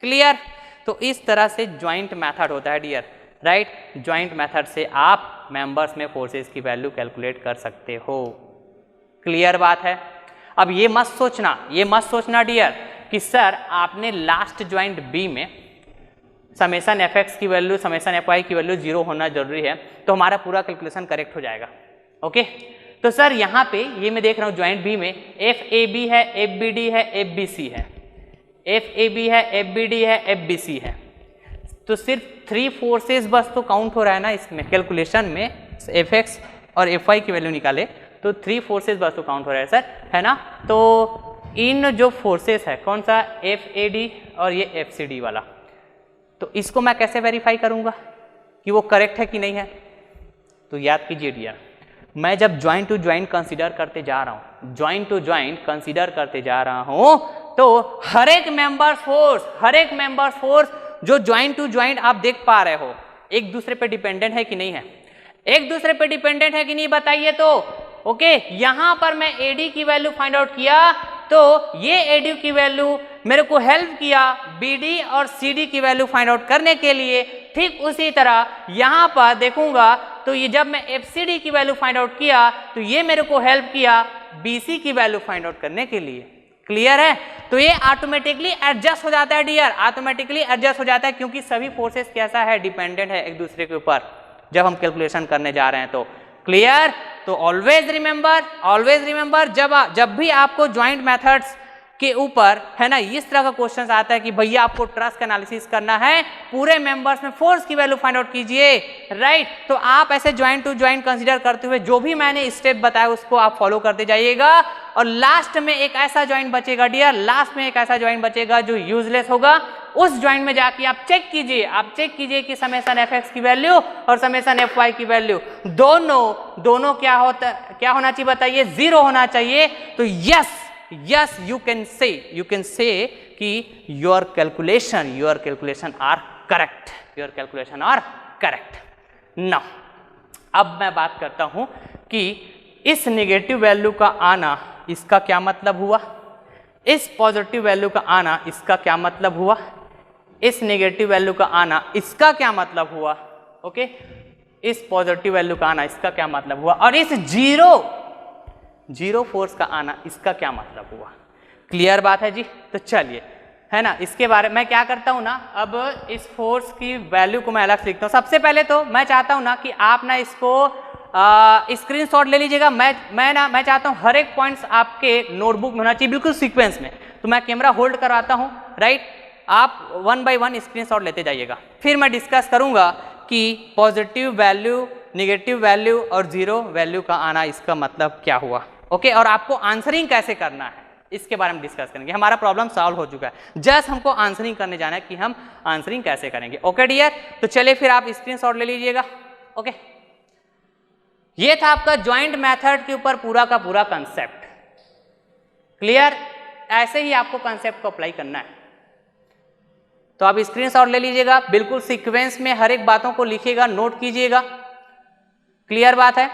क्लियर। तो इस तरह से ज्वाइंट मेथड होता है डियर, राइट। ज्वाइंट मेथड से आप मेंबर्स में फोर्सेस की वैल्यू कैलकुलेट कर सकते हो। क्लियर बात है। अब ये मत सोचना डियर कि सर आपने लास्ट ज्वाइंट बी में समेशन FX की वैल्यू समेशन FY की वैल्यू 0 होना जरूरी है, तो हमारा पूरा कैलकुलेशन करेक्ट हो जाएगा। ओके, तो सर यहाँ पे ये मैं देख रहा हूँ ज्वाइंट बी में FAB है, FBD है, FBC है, FAB है, FBD है, FBC है। तो सिर्फ 3 फोर्सेस बस तो काउंट हो रहा है ना इसमें कैलकुलेशन में, FX और FY की वैल्यू निकाले तो 3 फोर्सेस बस तो काउंट हो रहा है सर, है ना। तो इन जो फोर्सेस है, कौन सा, FAD और ये FCD वाला, तो इसको मैं कैसे वेरीफाई करूंगा कि वो करेक्ट है कि नहीं है। तो याद कीजिए डियर, मैं जब ज्वाइंट टू ज्वाइंट कंसीडर करते जा रहा हूं, तो हर एक मेंबर फोर्स जो ज्वाइंट टू ज्वाइंट आप देख पा रहे हो, एक दूसरे पे डिपेंडेंट है कि नहीं है, एक दूसरे पे डिपेंडेंट है कि नहीं बताइए। तो ओके, यहां पर मैं AD की वैल्यू फाइंड आउट किया, तो ये AD की वैल्यू मेरे को हेल्प किया BD और CD की वैल्यू फाइंड आउट करने के लिए। ठीक उसी तरह यहां पर देखूंगा तो ये जब मैं FCD की वैल्यू फाइंड आउट किया, तो ये मेरे को हेल्प किया BC की वैल्यू फाइंड आउट करने के लिए। क्लियर है। तो ये ऑटोमेटिकली एडजस्ट हो जाता है डियर, ऑटोमेटिकली एडजस्ट हो जाता है, क्योंकि सभी फोर्सेस कैसा है, डिपेंडेंट है एक दूसरे के ऊपर जब हम कैलकुलेशन करने जा रहे हैं। तो क्लियर। तो ऑलवेज रिमेंबर जब भी आपको ज्वाइंट मेथड्स के ऊपर, है ना, इस तरह का क्वेश्चन आता है कि भैया आपको ट्रस्ट एनालिसिस करना है, पूरे मेंबर्स में फोर्स की वैल्यू फाइंड आउट कीजिए, राइट। तो आप ऐसे ज्वाइंट टू ज्वाइंट कंसीडर करते हुए जो भी मैंने स्टेप बताया उसको आप फॉलो करते जाइएगा, और लास्ट में एक ऐसा ज्वाइंट बचेगा डियर, लास्ट में एक ऐसा ज्वाइंट बचेगा जो यूजलेस होगा, उस ज्वाइंट में जाके आप चेक कीजिए कि समेशन एफ एक्स की वैल्यू और समेशन एफ वाई की वैल्यू दोनों क्या होना चाहिए बताइए, 0 होना चाहिए। तो यस यू कैन से कि your calculation are correct. Now अब मैं बात करता हूं कि इस नेगेटिव वैल्यू का आना इसका क्या मतलब हुआ, इस पॉजिटिव वैल्यू का आना इसका क्या मतलब हुआ, इस नेगेटिव वैल्यू का आना इसका क्या मतलब हुआ, ओके, इस पॉजिटिव वैल्यू का आना इसका क्या मतलब हुआ, और इस जीरो फोर्स का आना इसका क्या मतलब हुआ। क्लियर बात है जी। तो चलिए, है ना, इसके बारे में मैं क्या करता हूं ना, अब इस फोर्स की वैल्यू को मैं अलग से लिखता हूं। सबसे पहले तो मैं चाहता हूं ना कि आप ना इसको स्क्रीनशॉट ले लीजिएगा। मैं चाहता हूं हर एक पॉइंट्स आपके नोटबुक में होना चाहिए, बिल्कुल सीक्वेंस में। तो मैं कैमरा होल्ड करवाता हूं, राइट, आप 1 बाय 1 स्क्रीनशॉट लेते जाइएगा। फिर मैं डिस्कस करूंगा कि पॉजिटिव वैल्यू, नेगेटिव वैल्यू और 0 वैल्यू का आना इसका मतलब क्या हुआ, ओके, और आपको आंसरिंग कैसे करना है इसके बारे में डिस्कस करेंगे। हमारा प्रॉब्लम सॉल्व हो चुका है, जस्ट हमको आंसरिंग करने जाना है कि हम आंसरिंग कैसे करेंगे। ओके डियर, तो चलिए फिर आप स्क्रीनशॉट ले लीजिएगा। ओके, ये था आपका ज्वाइंट मेथड के ऊपर पूरा का पूरा कंसेप्ट। क्लियर, ऐसे ही आपको कंसेप्ट को अप्लाई करना है। तो आप स्क्रीनशॉट ले लीजिएगा, बिल्कुल सीक्वेंस में हर एक बातों को लिखिएगा, नोट कीजिएगा। क्लियर बात है।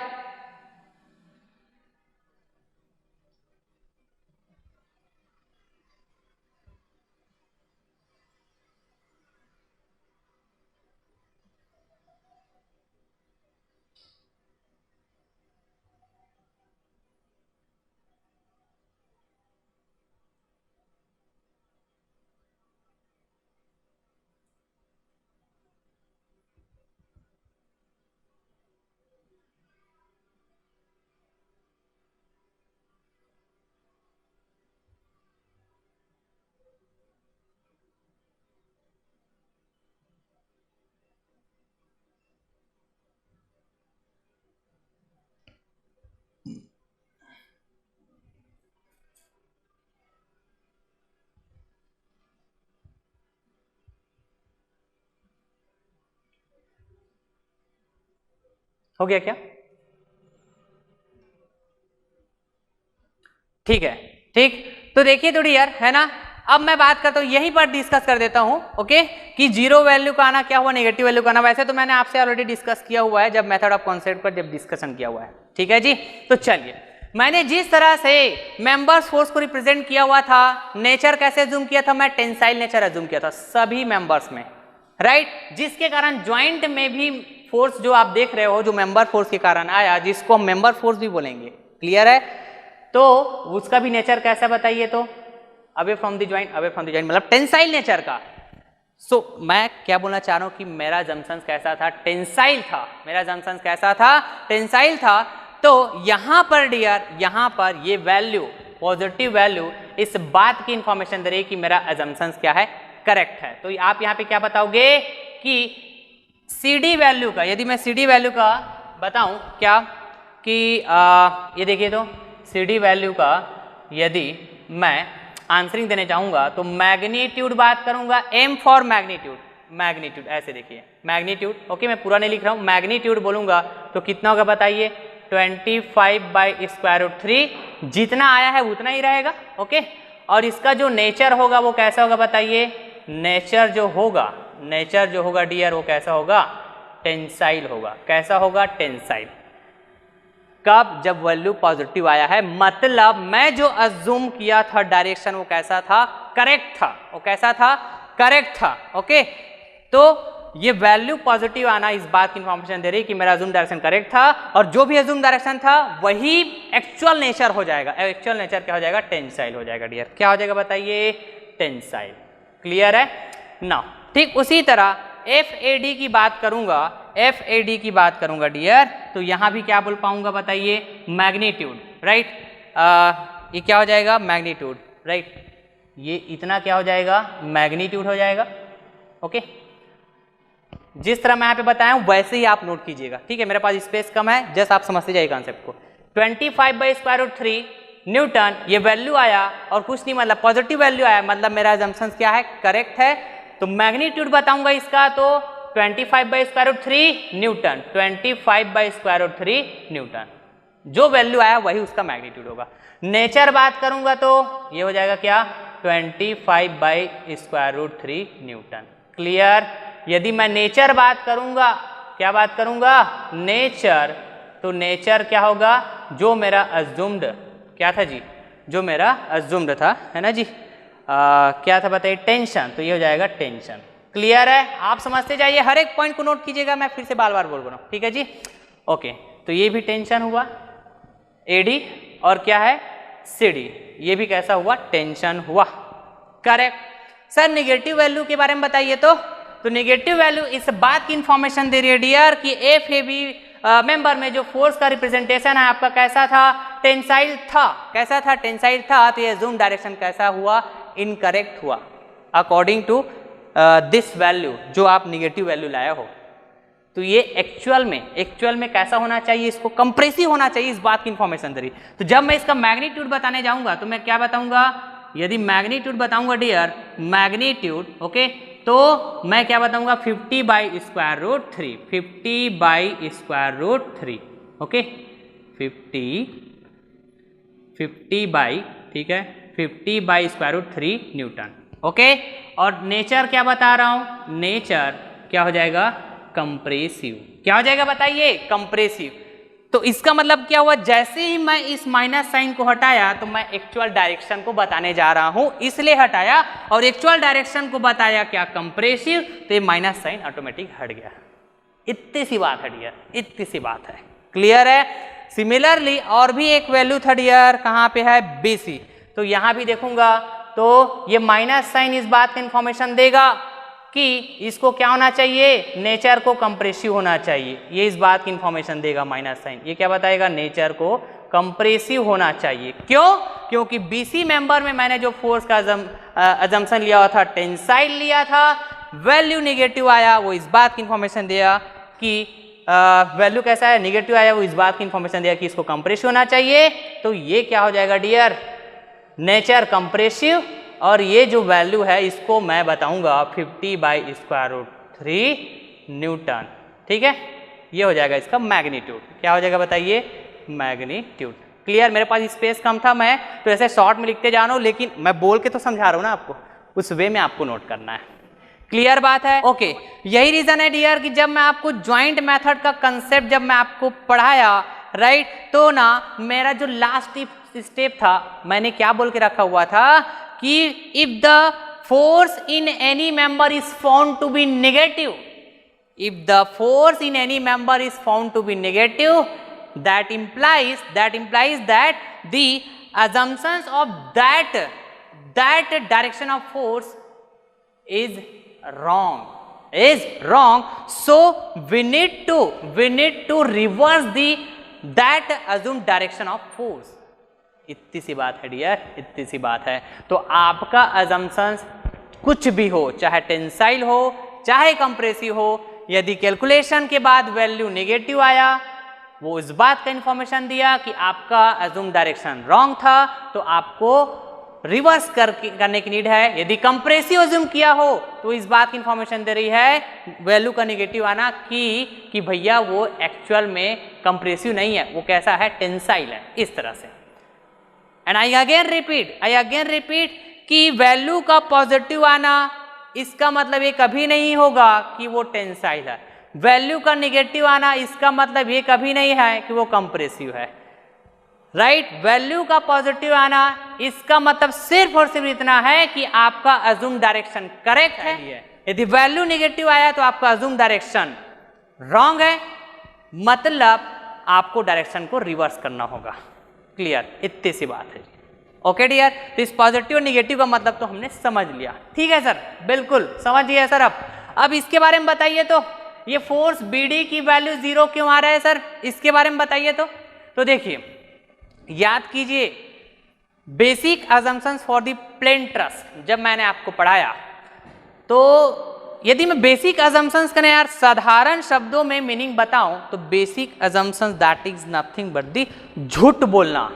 हो गया क्या? ठीक है, ठीक। तो देखिए थोड़ी यार, है ना, अब मैं बात करता हूं, यहीं पर डिस्कस कर देता हूं, ओके, कि 0 वैल्यू का आना क्या हुआ, नेगेटिव वैल्यू का आना। वैसे तो मैंने आपसे ऑलरेडी डिस्कस किया हुआ है जब मेथड ऑफ कॉन्सेप्ट पर जब डिस्कशन किया हुआ है, ठीक है जी। तो चलिए, मैंने जिस तरह से मेंबर्स फोर्स को रिप्रेजेंट किया हुआ था, नेचर कैसे अज्यूम किया था, मैं टेंसाइल नेचर अज्यूम किया था सभी मेंबर्स में, राइट, जिसके कारण ज्वाइंट में भी फोर्स जो आप देख रहे हो, जो मेंबर फोर्स के कारण आया, जिसको हम मेंबर फोर्स भी बोलेंगे। क्लियर है। तो उसका भी नेचर कैसा बताइए, तो अवे फ्रॉम द ज्वाइंट मतलब टेंसाइल नेचर का। सो मैं क्या बोलना चाह रहा हूं कि मेरा जंक्शन कैसा था, टेंसाइल था। मेरा जंक्शन कैसा था, टेंसाइल था। तो यहां पर डियर, यहां पर ये वैल्यू, पॉजिटिव वैल्यू, इस बात की इंफॉर्मेशन दे रही है कि मेरा अजम्पशन क्या है, करेक्ट है। तो आप यहां पे क्या बताओगे कि CD वैल्यू का, यदि मैं CD वैल्यू का बताऊं क्या कि ये देखिए, तो CD वैल्यू का यदि मैं आंसरिंग देने चाहूंगा तो मैग्नीट्यूड बात करूंगा, M फॉर मैग्नीट्यूड ऐसे देखिए, मैग्नीट्यूड, ओके, मैं पूरा नहीं लिख रहा हूं, मैग्नीट्यूड बोलूंगा तो कितना होगा बताइए, 25/√3, जितना आया है उतना ही रहेगा, ओके। और इसका जो नेचर होगा वो कैसा होगा बताइए, नेचर जो होगा डियर वो कैसा होगा, टेंसाइल होगा। कैसा होगा, टेंसाइल। कब, जब वैल्यू पॉजिटिव आया है, मतलब मैं जो अज्यूम किया था डायरेक्शन वो कैसा था, करेक्ट था। वो कैसा था, करेक्ट था, ओके। तो ये वैल्यू पॉजिटिव आना इस बात की इंफॉर्मेशन दे रही कि मेरा अज्यूम डायरेक्शन करेक्ट था, और जो भी अज्यूम डायरेक्शन था वही एक्चुअल नेचर हो जाएगा। एक्चुअल नेचर क्या हो जाएगा, टेंसाइल हो जाएगा डियर। क्या हो जाएगा बताइए, टेंसाइल। क्लियर है ना। ठीक उसी तरह FAD की बात करूंगा डियर, तो यहां भी क्या बोल पाऊंगा बताइए, मैग्नीट्यूड, राइट। ये क्या हो जाएगा, मैग्नीट्यूड, राइट। ये इतना क्या हो जाएगा, मैग्नीट्यूड हो जाएगा, ओके। जिस तरह मैं यहाँ पे बताया हूं वैसे ही आप नोट कीजिएगा, ठीक है। मेरे पास स्पेस कम है, जस्ट आप समझते जाइए कॉन्सेप्ट को। 25/√3 न्यूटन ये वैल्यू आया, और कुछ नहीं, मतलब पॉजिटिव वैल्यू आया, मतलब मेरा अजम्पशन क्या है, करेक्ट है। तो मैग्नीट्यूड बताऊंगा इसका तो 25/√3 न्यूटन, 25/√3 न्यूटन, जो वैल्यू आया वही उसका मैग्नीट्यूड होगा। नेचर बात करूंगा तो ये हो जाएगा क्या 25/√3 न्यूटन। क्लियर। यदि मैं नेचर बात करूंगा, क्या बात करूंगा नेचर, तो नेचर क्या होगा जो मेरा अज्यूम्ड क्या था जी, जो मेरा अज्यूम्ड था, है ना जी, क्या था बताइए टेंशन, तो ये हो जाएगा टेंशन। क्लियर है, आप समझते जाइए, हर एक पॉइंट को नोट कीजिएगा, मैं फिर से बार बार बोल रहा हूँ, ठीक है जी। ओके, तो ये भी टेंशन हुआ एडी, और क्या है सीडी, ये भी कैसा हुआ टेंशन हुआ। करेक्ट। सर निगेटिव वैल्यू के बारे में बताइए तो निगेटिव वैल्यू इस बात की इंफॉर्मेशन दे रही है डियर कि एफ ए बी मेंबर में जो फोर्स का रिप्रेजेंटेशन है आपका कैसा था, टेंसाइल था। कैसा था, टेंसाइल था। तो ये जूम डायरेक्शन कैसा हुआ, इनकरेक्ट हुआ अकॉर्डिंग टू दिस वैल्यू जो आप निगेटिव वैल्यू लाया हो। तो ये एक्चुअल में कैसा होना चाहिए, इसको कंप्रेसिव होना चाहिए, इस बात की इंफॉर्मेशन दे रही। तो जब मैं इसका मैग्नीट्यूड बताने जाऊंगा तो मैं क्या बताऊंगा, यदि मैग्नीट्यूड बताऊंगा डियर, मैग्नीट्यूड ओके, तो मैं क्या बताऊंगा 50/√3, 50/√3 ओके, 50 ठीक है 50/√3 न्यूटन ओके। और नेचर क्या बता रहा हूं, नेचर क्या हो जाएगा कंप्रेसिव। क्या हो जाएगा बताइए कंप्रेसिव। तो इसका मतलब क्या हुआ, जैसे ही मैं इस माइनस साइन को हटाया तो मैं एक्चुअल डायरेक्शन को बताने जा रहा हूं, इसलिए हटाया और एक्चुअल डायरेक्शन को बताया क्या कंप्रेसिव, तो ये माइनस साइन ऑटोमेटिक हट गया। इतनी सी बात है डियर, इतनी सी बात है। क्लियर है। सिमिलरली और भी एक वैल्यू था डियर, कहां पे है BC, तो यहां भी देखूंगा तो ये माइनस साइन इस बात का इंफॉर्मेशन देगा कि इसको क्या होना चाहिए, नेचर को कंप्रेसिव होना चाहिए, ये इस बात की इंफॉर्मेशन देगा माइनस साइन। ये क्या बताएगा, नेचर को कंप्रेसिव होना चाहिए। क्यों, क्योंकि BC मेंबर में मैंने जो फोर्स का अजम्पशन लिया हुआ था, टेंसाइल लिया था, वैल्यू निगेटिव आया, वो इस बात की इंफॉर्मेशन दिया कि वैल्यू कैसा है निगेटिव आया, वो इस बात की इंफॉर्मेशन दिया कि इसको कंप्रेसिव होना चाहिए। तो ये क्या हो जाएगा डियर, नेचर कंप्रेसिव, और ये जो वैल्यू है इसको मैं बताऊंगा 50/√3 न्यूटन। ठीक है, ये हो जाएगा इसका मैग्नीट्यूड। क्या हो जाएगा बताइए, मैग्नीट्यूड। क्लियर। मेरे पास स्पेस कम था, मैं तो ऐसे शॉर्ट में लिखते जा रहा हूं, लेकिन मैं बोल के तो समझा रहा हूं ना आपको, उस वे में आपको नोट करना है। क्लियर बात है। ओके, यही रीजन है डियर कि जब मैं आपको ज्वाइंट मेथड का कंसेप्ट जब मैं आपको पढ़ाया, राइट, तो ना मेरा जो लास्ट स्टेप था मैंने क्या बोल के रखा हुआ था कि if the force in any member is found to be negative, if the force in any member is found to be negative, that implies that the assumptions of that direction of force is wrong. So we need to reverse that assumed direction of force. इतनी सी बात है dear, इतनी सी बात है। तो आपका assumptions कुछ भी हो, चाहे टेंसाइल हो चाहे कंप्रेसिव हो, यदि कैलकुलेशन के बाद वैल्यू नेगेटिव आया, वो इस बात का इंफॉर्मेशन दिया कि आपका अज्यूम डायरेक्शन रॉन्ग था, तो आपको रिवर्स करने की नीड है। यदि कंप्रेसिव अज्यूम किया हो तो इस बात की इंफॉर्मेशन दे रही है वैल्यू का नेगेटिव आना कि भैया वो एक्चुअल में कंप्रेसिव नहीं है, वो कैसा है टेंसाइल है, इस तरह से। एंड आई अगेन रिपीट कि वैल्यू का पॉजिटिव आना इसका मतलब ये कभी नहीं होगा कि वो टेंसाइल है। वैल्यू का नेगेटिव आना इसका मतलब ये कभी नहीं है कि वो कंप्रेसिव है, राइट। वैल्यू का पॉजिटिव आना इसका मतलब सिर्फ और सिर्फ इतना है कि आपका अज्यूम डायरेक्शन करेक्ट है। यदि वैल्यू नेगेटिव आया तो आपका अज्यूम डायरेक्शन रॉन्ग है, मतलब आपको डायरेक्शन को रिवर्स करना होगा। क्लियर, इतनी सी बात है। ओके डियर, तो इस पॉजिटिव और निगेटिव का मतलब तो हमने समझ लिया। ठीक है सर, बिल्कुल समझ लिया सर। अब इसके बारे में बताइए, तो ये फोर्स BD की वैल्यू 0 क्यों आ रहा है सर, इसके बारे में बताइए। तो देखिए, याद कीजिए basic assumptions for the plane truss जब मैंने आपको पढ़ाया, तो यदि मैं बेसिक अजम्पशंस करें यार साधारण शब्दों में मीनिंग बताऊं, तो basic assumptions that is nothing but दी झूठ बोलना।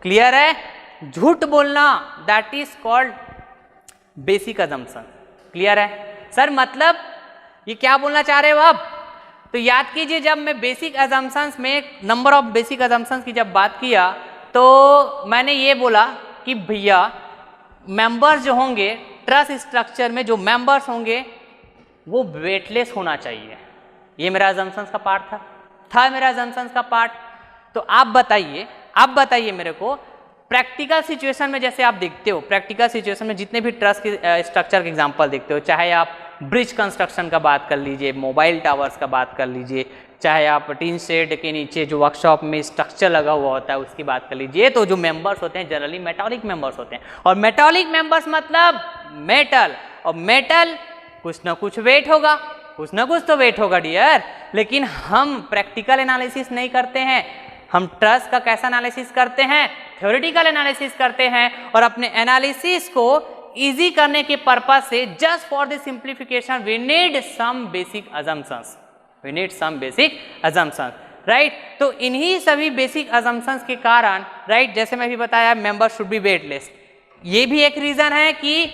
क्लियर है, झूठ बोलना that is called basic assumption. Clear है सर? मतलब ये क्या बोलना चाह रहे हो आप? तो याद कीजिए, जब मैं बेसिक अजम्पशंस में नंबर ऑफ बेसिक अजम्पशंस की जब बात किया तो मैंने ये बोला कि भैया मेंबर्स जो होंगे ट्रस्ट स्ट्रक्चर में, जो मेंबर्स होंगे वो वेटलेस होना चाहिए। ये मेरा अजम्पशंस का पार्ट था मेरा अजम्पशंस का पार्ट। तो आप बताइए मेरे को, प्रैक्टिकल सिचुएशन में जैसे आप देखते हो, प्रैक्टिकल सिचुएशन में जितने भी ट्रस्ट के स्ट्रक्चर के एग्जांपल देखते हो, चाहे आप ब्रिज कंस्ट्रक्शन का बात कर लीजिए, मोबाइल टावर्स का बात कर लीजिए, चाहे आप टीन शेड के नीचे जो वर्कशॉप में स्ट्रक्चर लगा हुआ होता है उसकी बात कर लीजिए, तो जो मेंबर्स होते हैं जनरली मेटालिक मेंबर्स होते हैं। और मेटालिक मेंबर्स मतलब मेटल, और मेटल कुछ ना कुछ वेट होगा, कुछ ना कुछ तो वेट होगा डियर। लेकिन हम प्रैक्टिकल एनालिसिस नहीं करते हैं, हम ट्रस्ट का कैसा एनालिसिस करते हैं? थ्योरेटिकल एनालिसिस करते हैं। और अपने एनालिसिस को इजी करने के पर्पज से, just for the simplification we need some basic assumptions, right? तो इन्हीं सभी बेसिक अजम्पशंस के कारण, राइट, जैसे मैं भी बताया मेंबर शुड बी वेटलेस, ये भी एक रीजन है कि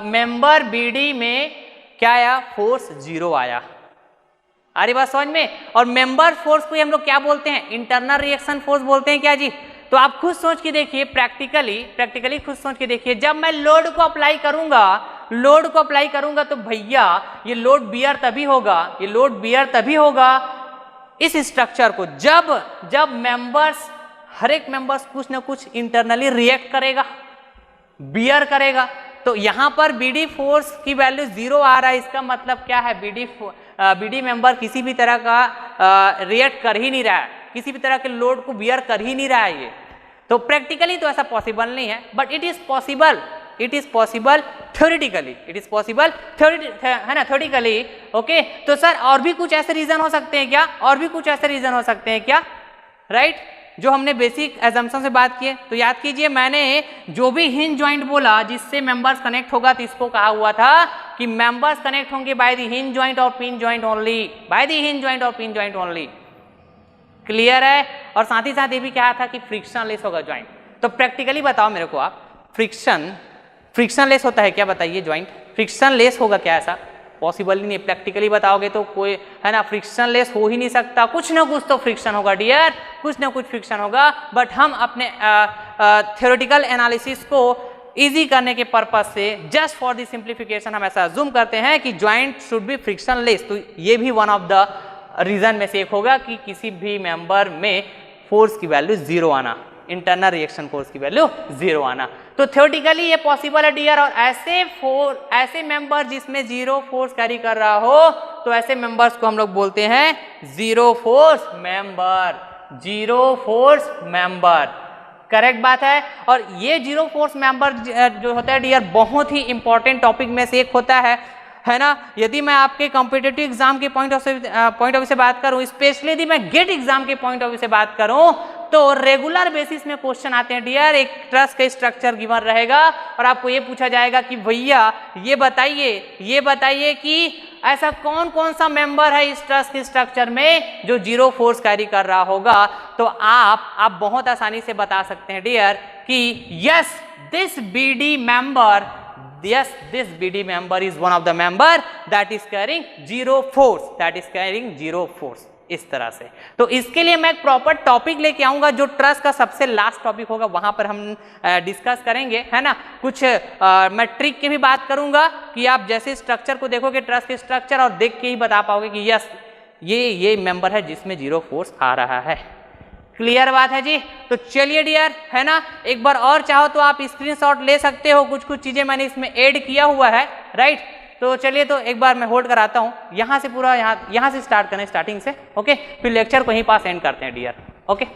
मेंबर बीडी में क्या आया? फोर्स 0 आया। आ रही बात समझ में? और मेंबर फोर्स को हम लोग क्या बोलते हैं? इंटरनल रिएक्शन फोर्स बोलते हैं क्या जी? तो आप खुद सोच के देखिए, प्रैक्टिकली खुद सोच के देखिए, जब मैं लोड को अप्लाई करूंगा तो भैया ये लोड बियर तभी होगा इस स्ट्रक्चर को जब मेंबर्स, हर एक मेंबर्स कुछ ना कुछ इंटरनली रिएक्ट करेगा, बियर करेगा। तो यहां पर बीडी फोर्स की वैल्यू 0 आ रहा है, इसका मतलब क्या है? बीडी मेंबर किसी भी तरह का रिएक्ट कर ही नहीं रहा है, किसी भी तरह के लोड को बियर कर ही नहीं रहा है ये। तो प्रैक्टिकली तो ऐसा पॉसिबल नहीं है, but it is possible theoretically, है ना, थ्योरेटिकली। ओके, तो सर और भी कुछ ऐसे रीजन हो सकते हैं क्या? राइट, जो हमने बेसिक एजम्पशन से बात किए। तो याद कीजिए, मैंने जो भी हिंज जॉइंट बोला जिससे मेंबर्स कनेक्ट होगा, तो इसको कहा हुआ था कि मेंबर्स कनेक्ट होंगे बाय द हिंज जॉइंट और पिन जॉइंट ओनली, क्लियर है? और साथ ही साथ ये भी कहा था कि फ्रिक्शन लेस होगा ज्वाइंट। तो प्रैक्टिकली बताओ मेरे को आप, फ्रिक्शन लेस होता है क्या? बताइए, ज्वाइंट फ्रिक्शन लेस होगा क्या? ऐसा पॉसिबल ही नहीं। प्रैक्टिकली बताओगे तो कोई, है ना, फ्रिक्शन लेस हो ही नहीं सकता, कुछ ना कुछ तो फ्रिक्शन होगा डियर, कुछ ना कुछ फ्रिक्शन होगा। बट हम अपने थ्योरेटिकल एनालिसिस को इजी करने के पर्पज से, जस्ट फॉर द सिंप्लीफिकेशन, हम ऐसा अज्यूम करते हैं कि joint should be friction less. तो ये भी वन ऑफ द रीजन में से एक होगा कि किसी भी मेंबर में फोर्स की वैल्यू 0 आना, इंटरनल रिएक्शन फोर्स की वैल्यू 0 आना। तो थ्योरेटिकली ये पॉसिबल है डियर। और ऐसे मेंबर जिसमें 0 फोर्स कैरी कर रहा हो, तो ऐसे मेंबर्स को हम लोग बोलते हैं 0 फोर्स मेंबर। करेक्ट बात है। और ये 0 फोर्स मेंबर जो होता है डियर, बहुत ही इंपॉर्टेंट टॉपिक में से एक होता है ना। यदि मैं आपके कॉम्पिटिटिव एग्जाम के पॉइंट ऑफ व्यू से बात करूं, स्पेशली यदि मैं गेट एग्जाम के पॉइंट ऑफ व्यू से बात करूं, तो रेगुलर बेसिस में क्वेश्चन आते हैं डियर। एक ट्रस्ट का स्ट्रक्चर गिवन रहेगा और आपको ये पूछा जाएगा कि भैया ये बताइए कि ऐसा कौन कौन सा मेंबर है इस ट्रस्ट के स्ट्रक्चर में जो 0 फोर्स कैरी कर रहा होगा। तो आप बहुत आसानी से बता सकते हैं डियर कि yes this BD member is one of the member that is carrying 0 force, इस तरह से। तो इसके लिए मैं एक प्रॉपर टॉपिक लेके आऊंगा, जो ट्रस्ट का सबसे लास्ट टॉपिक होगा, वहां पर हम डिस्कस करेंगे, है ना। कुछ मैं ट्रिक की भी बात करूंगा कि आप जैसे स्ट्रक्चर को देखोगे, ट्रस्ट के स्ट्रक्चर, और देख के ही बता पाओगे कि यस ये मेंबर है जिसमें 0 फोर्स आ रहा है। क्लियर बात है जी। तो चलिए डियर, है ना, एक बार और चाहो तो आप स्क्रीनशॉट ले सकते हो, कुछ चीजें मैंने इसमें ऐड किया हुआ है, राइट। तो चलिए, तो एक बार मैं होल्ड कराता हूँ, यहाँ से पूरा यहाँ से स्टार्ट करें, स्टार्टिंग से, ओके। फिर लेक्चर को यहीं पास एंड करते हैं डियर, ओके।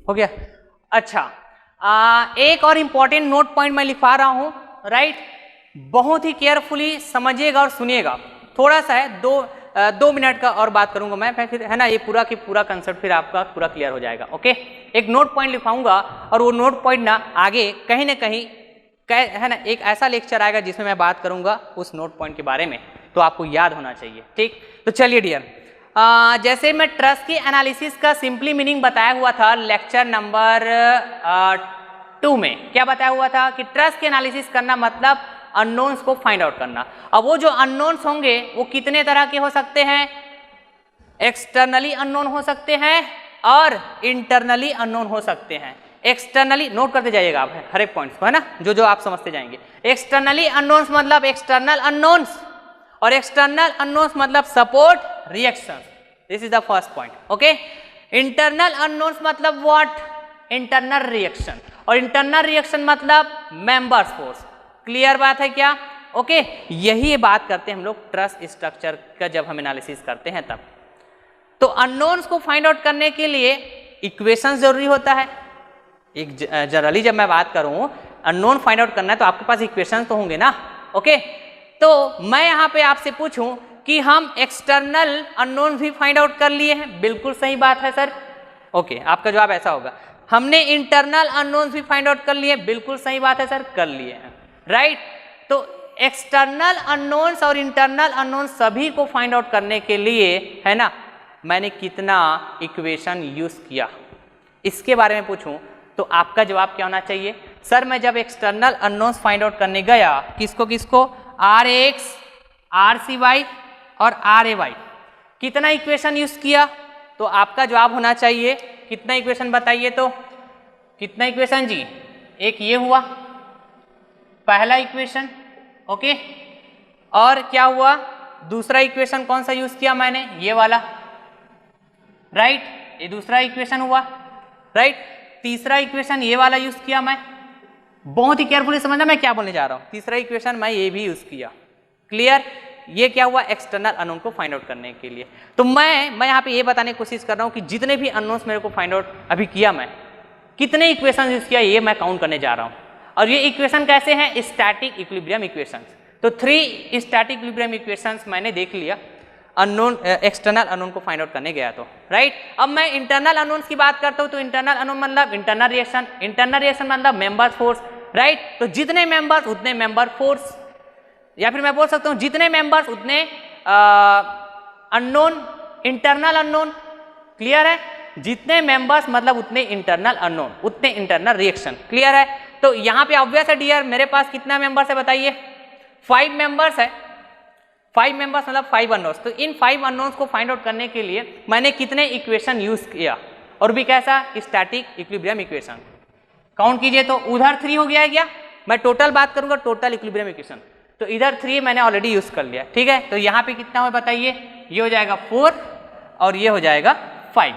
हो गया। अच्छा, एक और इंपॉर्टेंट नोट पॉइंट मैं लिखवा रहा हूं, राइट, बहुत ही केयरफुली समझिएगा और सुनिएगा। थोड़ा सा है, 2 मिनट का और बात करूंगा मैं, फिर है ना ये पूरा की पूरा कंसेप्ट फिर आपका पूरा क्लियर हो जाएगा। ओके, एक नोट पॉइंट लिखवाऊंगा और वो नोट पॉइंट ना आगे कहीं ना कहीं है ना एक ऐसा लेक्चर आएगा जिसमें मैं बात करूंगा उस नोट पॉइंट के बारे में, तो आपको याद होना चाहिए। ठीक, तो चलिए डियर, जैसे मैं ट्रस्ट की एनालिसिस का सिंपली मीनिंग बताया हुआ था लेक्चर नंबर 2 में, क्या बताया हुआ था कि ट्रस्ट की एनालिसिस करना मतलब अननोन्स को फाइंड आउट करना। अब वो जो अननोन्स होंगे वो कितने तरह के हो सकते हैं, एक्सटर्नली अननोन हो सकते हैं और इंटरनली अननोन हो सकते हैं। एक्सटर्नली नोट करते जाइएगा आप हर एक पॉइंट्स को, है ना, जो आप समझते जाएंगे। एक्सटर्नली अननोन्स मतलब एक्सटर्नल अननोन्स, और एक्सटर्नल अननोन्स मतलब support reaction. This is the first point. Okay, internal unknowns मतलब व्हाट, इंटरनल रिएक्शन, और इंटरनल रिएक्शन मतलब मेंबर्स फोर्स। क्लियर बात है क्या? ओके, यही बात करते हैं हम लोग ट्रस्ट स्ट्रक्चर का जब हम एनालिसिस करते हैं तब। तो अननोन्स को फाइंड आउट करने के लिए इक्वेशंस जरूरी होता है। एक जनरली जब मैं बात करूं अननोन फाइंड आउट करना है तो आपके पास इक्वेशंस तो होंगे ना। ओके, तो मैं यहाँ पे आपसे पूछूं कि हम एक्सटर्नल अननोन भी फाइंड आउट कर लिए हैं, बिल्कुल सही बात है सर। ओके, आपका जवाब ऐसा होगा। हमने इंटरनल अननोन भी फाइंड आउट कर लिए, बिल्कुल सही बात है सर, कर लिए हैं, राइट। तो एक्सटर्नल अननोन्स और इंटरनल अननोन सभी को फाइंड आउट करने के लिए, है ना, मैंने कितना इक्वेशन यूज किया, इसके बारे में पूछूं तो आपका जवाब क्या होना चाहिए? सर मैं जब एक्सटर्नल अननोन्स फाइंड आउट करने गया, किसको किसको, R X, R C Y और आर ए वाई, कितना इक्वेशन यूज किया? तो आपका जवाब होना चाहिए कितना इक्वेशन बताइए तो, कितना इक्वेशन जी? एक ये हुआ पहला इक्वेशन, ओके, और क्या हुआ दूसरा इक्वेशन कौन सा यूज किया मैंने, ये वाला, राइट, ये दूसरा इक्वेशन हुआ, राइट। तीसरा इक्वेशन ये वाला यूज किया मैं, बहुत ही केयरफुली समझना मैं क्या बोलने जा रहा हूं। तीसरा इक्वेशन मैं ये भी यूज किया, क्लियर। ये क्या हुआ, एक्सटर्नल अननोन को फाइंड आउट करने के लिए। तो मैं यहाँ पे ये बताने की कोशिश कर रहा हूँ कि जितने भी अननोन्स मेरे को फाइंड आउट अभी किया, मैं कितने इक्वेशन यूज किया ये मैं काउंट करने जा रहा हूँ। और ये इक्वेशन कैसे हैं, स्टैटिक इक्विलिब्रियम इक्वेशंस। तो 3 स्टैटिक इक्विलिब्रियम इक्वेशंस मैंने देख लिया अननोन एक्सटर्नल अननोन को फाइंड आउट करने गया तो, राइट। अब मैं इंटरनल अननोन्स की बात करता हूँ तो इंटरनल अननोन मतलब इंटरनल रिएक्शन मतलब मेंबर फोर्स, राइट। तो जितने मेंबर्स उतने मेंबर फोर्स, या फिर मैं बोल सकता हूँ जितने मेंबर्स उतने अननोन इंटरनल अननोन, क्लियर है। जितने मेंबर्स मतलब उतने इंटरनल अननोन, उतने इंटरनल रिएक्शन, क्लियर है। तो यहाँ पे ऑब्वियस है डियर, मेरे पास कितना मेंबर्स है बताइए, 5 मेंबर्स है। 5 मेंबर्स मतलब 5 अननोन्स। तो इन 5 अननोन्स को फाइंड आउट करने के लिए मैंने कितने इक्वेशन यूज किया, और भी कैसा, स्टैटिक इक्विलिब्रियम इक्वेशन। काउंट कीजिए तो उधर 3 हो गया है क्या, मैं टोटल बात करूंगा टोटल इक्विलिब्रियम इक्वेशन, तो इधर 3 मैंने ऑलरेडी यूज कर लिया, ठीक है। तो यहाँ पे कितना हो बताइए, ये हो जाएगा 4 और ये हो जाएगा 5,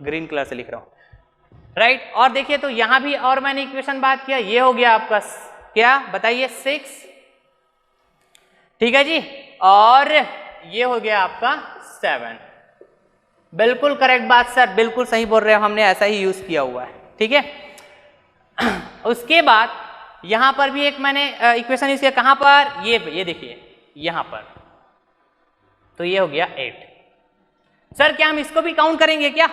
ग्रीन कलर से लिख रहा हूं, राइट। और देखिए तो यहां भी और मैंने इक्वेशन बात किया, ये हो गया आपका क्या बताइए 6, ठीक है जी, और ये हो गया आपका 7। बिल्कुल करेक्ट बात सर, बिल्कुल सही बोल रहे हो, हमने ऐसा ही यूज किया हुआ है, ठीक है। उसके बाद यहां पर भी एक मैंने इक्वेशन यूज किया, कहां पर, ये देखिए यहां पर, तो ये हो गया 8। सर क्या हम इसको भी काउंट करेंगे क्या?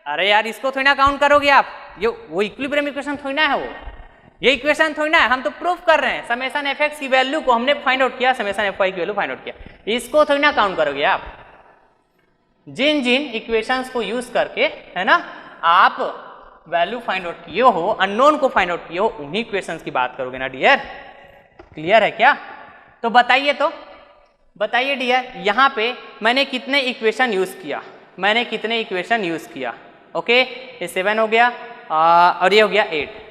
अरे यार इसको थोड़ी ना काउंट करोगे आप, ये वो इक्विलिब्रियम इक्वेशन थोड़ी ना है, वो ये इक्वेशन थोड़ी ना है, हम तो प्रूफ कर रहे हैं। समेशन एफ एक्स की वैल्यू को हमने फाइंड आउट किया, समेशन एफ वाई की वैल्यू फाइंड आउट किया, इसको थोड़ी ना काउंट करोगे आप। जिन जिन इक्वेशंस को यूज करके, है ना, आप वैल्यू फाइंड आउट किए हो, अननोन को फाइंड आउट किए हो, उन्हीं इक्वेशंस की बात करोगे ना डियर, क्लियर है क्या? तो बताइए तो, बताइए डियर, यहां पे मैंने कितने इक्वेशन यूज किया, मैंने कितने इक्वेशन यूज किया, ओके, ये 7 हो गया और ये हो गया 8।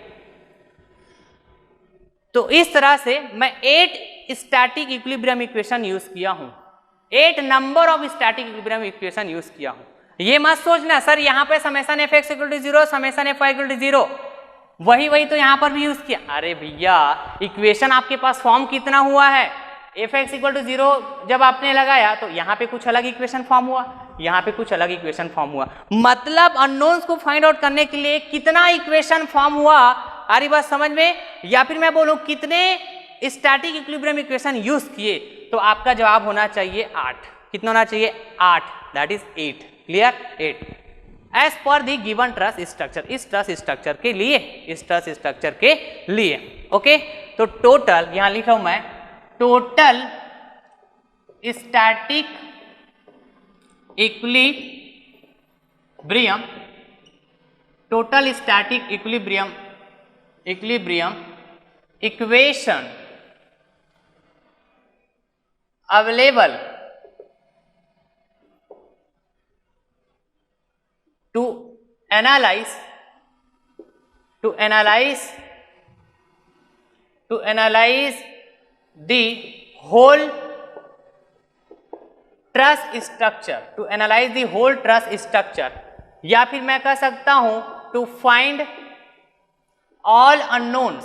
तो इस तरह से मैं 8 स्टैटिक इक्विलिब्रियम इक्वेशन यूज किया हूं, 8 number of static equilibrium equation use किया हूं। ये मत सोचना सर यहाँ पे summation F X equal to 0, summation F Y equal to 0, वही तो यहाँ पर भी यूज किया। अरे भैया इक्वेशन आपके पास फॉर्म कितना हुआ है, एफ एक्स इक्वल टू 0 जब आपने लगाया तो यहाँ पे कुछ अलग इक्वेशन फॉर्म हुआ, यहाँ पे कुछ अलग इक्वेशन फॉर्म हुआ। मतलब अननोन्स को फाइंड आउट करने के लिए कितना इक्वेशन फॉर्म हुआ, आ रही बात समझ में? या फिर मैं बोलूं कितने स्टैटिक इक्विलिब्रियम इक्वेशन यूज किए, तो आपका जवाब होना चाहिए 8। कितना होना चाहिए? 8, that is 8। Clear? 8 as per the given truss structure, इस ट्रस स्ट्रक्चर के लिए, इस ट्रस स्ट्रक्चर के लिए। ओके, तो टोटल यहां लिखा हूं मैं, total static equilibrium, total static equilibrium equation available to analyze the whole truss structure, to analyze the whole truss structure, या फिर मैं कह सकता हूं to find all unknowns,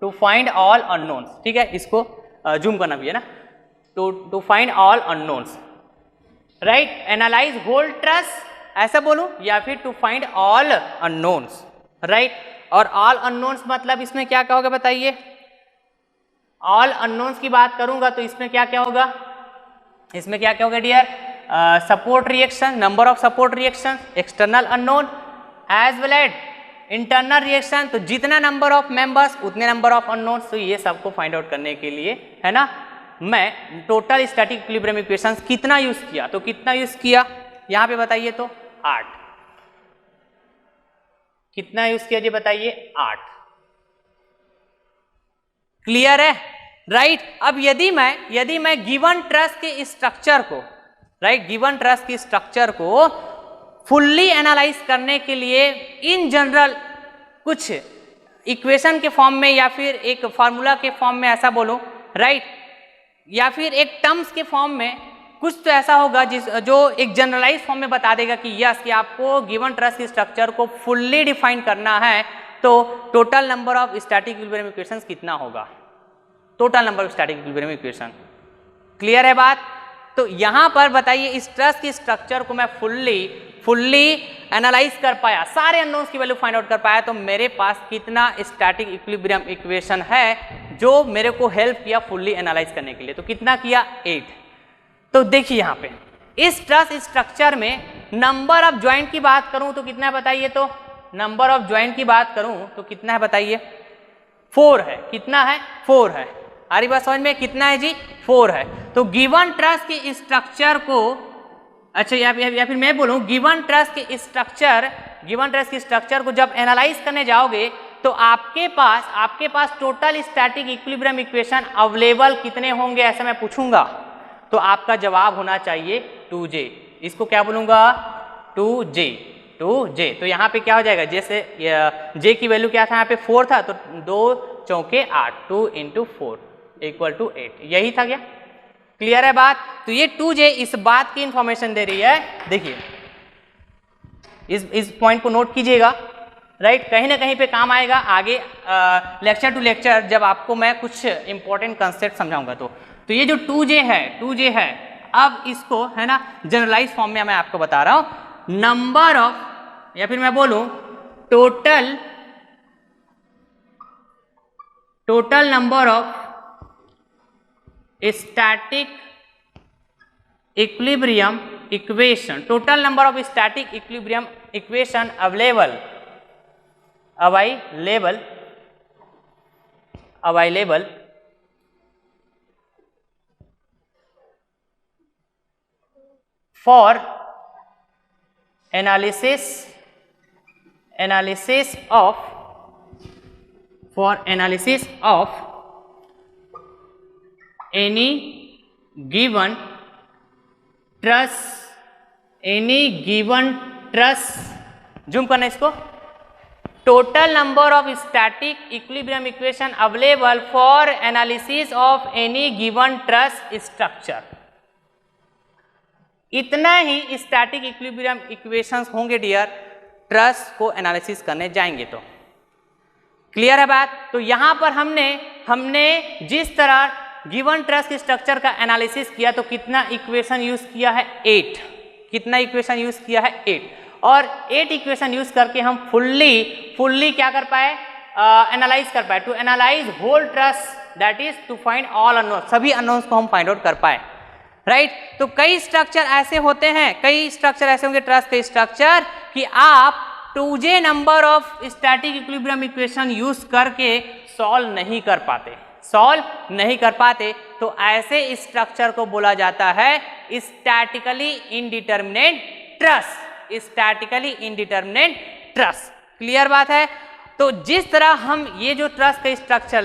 to find all unknowns। ठीक है, इसको जूम करना भी है ना, to find all unknowns, right? Analyse whole truss ऐसा बोलूं, या फिर to find all unknowns, right? और ऑल अननोन्स मतलब इसमें क्या क्या होगा बताइए? ऑल अननोन्स की बात करूंगा तो इसमें क्या क्या होगा? इसमें क्या क्या होगा डियर? Support reaction, number of support reaction, external unknown as well as internal reaction. तो जितना नंबर ऑफ मेंबर्स उतने नंबर ऑफ अननोन्स। तो ये सबको फाइंड आउट करने के लिए, है ना, मैं टोटल स्टैटिक इक्विलिब्रियम इक्वेशंस कितना यूज किया, तो कितना यूज किया यहां पे बताइए? तो 8। कितना यूज किया जी बताइए? 8। क्लियर है? राइट? अब यदि मैं गिवन ट्रस के स्ट्रक्चर को, राइट, गिवन ट्रस की स्ट्रक्चर को फुल्ली एनालाइज करने के लिए इन जनरल कुछ इक्वेशन के फॉर्म में या फिर एक फॉर्मूला के फॉर्म में ऐसा बोलूं, राइट, या फिर एक टर्म्स के फॉर्म में कुछ तो ऐसा होगा जो एक जनरलाइज फॉर्म में बता देगा कि यस, कि आपको गिवन ट्रस की स्ट्रक्चर को फुल्ली डिफाइन करना है, तो total number of static equilibrium equations कितना होगा? Total number of static equilibrium equation. Clear है बात? तो यहां पर बताइए, इस ट्रस की स्ट्रक्चर को मैं फुल्ली एनालाइज कर पाया, सारे अननोन्स की वैल्यू फाइंड आउट कर पाया, तो मेरे पास कितना स्टैटिक इक्विलिब्रियम इक्वेशन है जो मेरे को हेल्प किया फुल्ली एनालाइज करने के लिए? तो कितना किया? 8। तो देखिए यहां पे इस ट्रस स्ट्रक्चर में नंबर ऑफ ज्वाइंट की बात करूं तो कितना है बताइए? तो नंबर ऑफ ज्वाइंट की बात करूं तो कितना है बताइए? 4 है। कितना है? 4 है। आ रही बात समझ में? कितना है जी? 4 है। तो गिवन ट्रस की स्ट्रक्चर को, अच्छा या फिर मैं बोलूं गिवन ट्रस की स्ट्रक्चर को जब एनालाइज करने जाओगे तो आपके पास total static equilibrium equation available कितने होंगे, ऐसा मैं पूछूंगा, तो आपका जवाब होना चाहिए 2J। इसको क्या बोलूंगा? 2J। तो यहाँ पे क्या हो जाएगा? जैसे J की वैल्यू क्या था यहाँ पे? 4 था, तो 2 चौके 8, 2 × 4 = 8। यही था क्या? क्लियर है बात? तो ये 2J इस बात की इंफॉर्मेशन दे रही है। देखिए इस पॉइंट को नोट कीजिएगा, राइट, कहीं ना कहीं पे काम आएगा आगे लेक्चर टू लेक्चर, जब आपको मैं कुछ इंपॉर्टेंट कंसेप्ट समझाऊंगा। तो ये जो 2J है, अब इसको, है ना, जनरलाइज फॉर्म में मैं आपको बता रहा हूं, नंबर ऑफ, या फिर मैं बोलूं total number of static equilibrium equation, total number of static equilibrium equation available for analysis of any given truss, zoom करना इसको, total number of static equilibrium equation available for analysis of any given truss structure. इतना ही static equilibrium equations होंगे dear, truss को analysis करने जाएंगे तो। Clear है बात? तो यहां पर हमने जिस तरह गिवन ट्रस्ट स्ट्रक्चर का एनालिसिस किया तो कितना इक्वेशन यूज किया है 8। कितना इक्वेशन यूज किया है 8, और 8 इक्वेशन यूज करके हम फुल्ली क्या कर पाए, एनालाइज कर पाए। To analyse whole truss that is to find all unknown, सभी अननोन्स को हम फाइंड आउट कर पाए, राइट। तो कई स्ट्रक्चर ऐसे होते हैं, कई स्ट्रक्चर ऐसे होंगे ट्रस्ट के स्ट्रक्चर कि आप 2J number of static equilibrium equation use करके सॉल्व नहीं कर पाते, तो ऐसे स्ट्रक्चर को बोला जाता है statically indeterminate trust, statically indeterminate trust. Clear बात है। तो जिस तरह हम ये जो ट्रस्ट के स्ट्रक्चर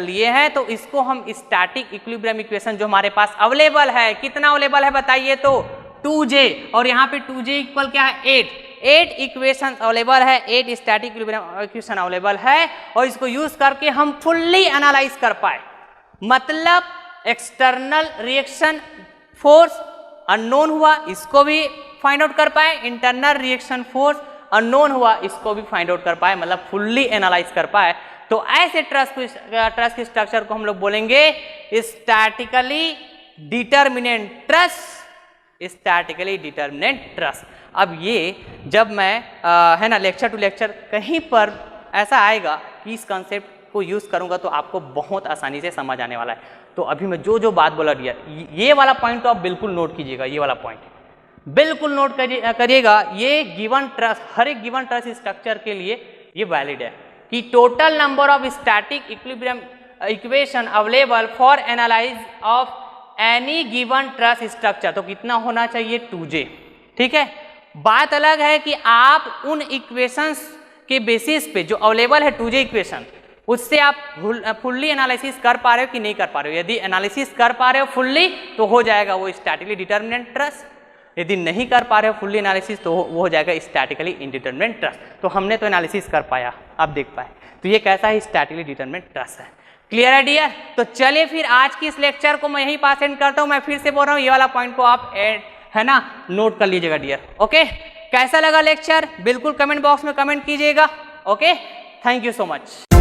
लिए हैं, तो इसको हम स्टैटिक इक्विलिब्रियम इक्वेशन जो हमारे पास अवेलेबल है, कितना अवेलेबल है बताइए, तो 2J, और यहाँ पे 2J इक्वल क्या है 8 इक्वेशन अवेलेबल है, 8 स्टैटिक इक्विलिब्रियम इक्वेशन अवेलेबल है, और इसको यूज करके हम फुल्ली एनालाइज कर पाए। मतलब एक्सटर्नल रिएक्शन फोर्स अननोन हुआ, इसको भी फाइंड आउट कर पाए, इंटरनल रिएक्शन फोर्स अननोन हुआ, इसको भी फाइंड आउट कर पाए, मतलब फुल्ली एनालाइज कर पाए। तो ऐसे ट्रस्ट के स्ट्रक्चर को हम लोग बोलेंगे statically determinate trust, statically determinate trust. अब ये जब मैं है ना लेक्चर टू लेक्चर कहीं पर ऐसा आएगा कि इस कॉन्सेप्ट को यूज करूंगा तो आपको बहुत आसानी से समझ आने वाला है। तो अभी मैं जो बात बोला दिया, ये वाला पॉइंट तो आप बिल्कुल नोट कीजिएगा, ये वाला पॉइंट बिल्कुल नोट करिएगा। ये गिवन ट्रस्ट, हर एक गिवन ट्रस्ट स्ट्रक्चर के लिए ये वैलिड है कि total number of static equilibrium equation available for analyse of any given trust structure, तो कितना होना चाहिए 2J। ठीक है, बात अलग है कि आप उन इक्वेशंस के बेसिस पे जो अवेलेबल है 2J इक्वेशन, उससे आप फुल्ली एनालिसिस कर पा रहे हो कि नहीं कर पा रहे हो। यदि एनालिसिस कर पा रहे हो फुल्ली तो हो जाएगा वो स्टैटिकली डिटरमिनेट ट्रस्ट, यदि नहीं कर पा रहे हो फुल्ली एनालिसिस तो वो हो जाएगा स्टैटिकली इंडिटरमिनेट ट्रस्ट। तो हमने तो एनालिसिस कर पाया, आप देख पाए, तो ये कैसा है स्टैटिकली डिटरमिनेट ट्रस्ट है। क्लियर है डियर। तो चलिए फिर आज की इस लेक्चर को मैं यहीं पास एंड करता हूँ। मैं फिर से बोल रहा हूँ, ये वाला पॉइंट को आप है ना नोट कर लीजिएगा डियर। ओके, कैसा लगा लेक्चर बिल्कुल कमेंट बॉक्स में कमेंट कीजिएगा। Okay, thank you so much.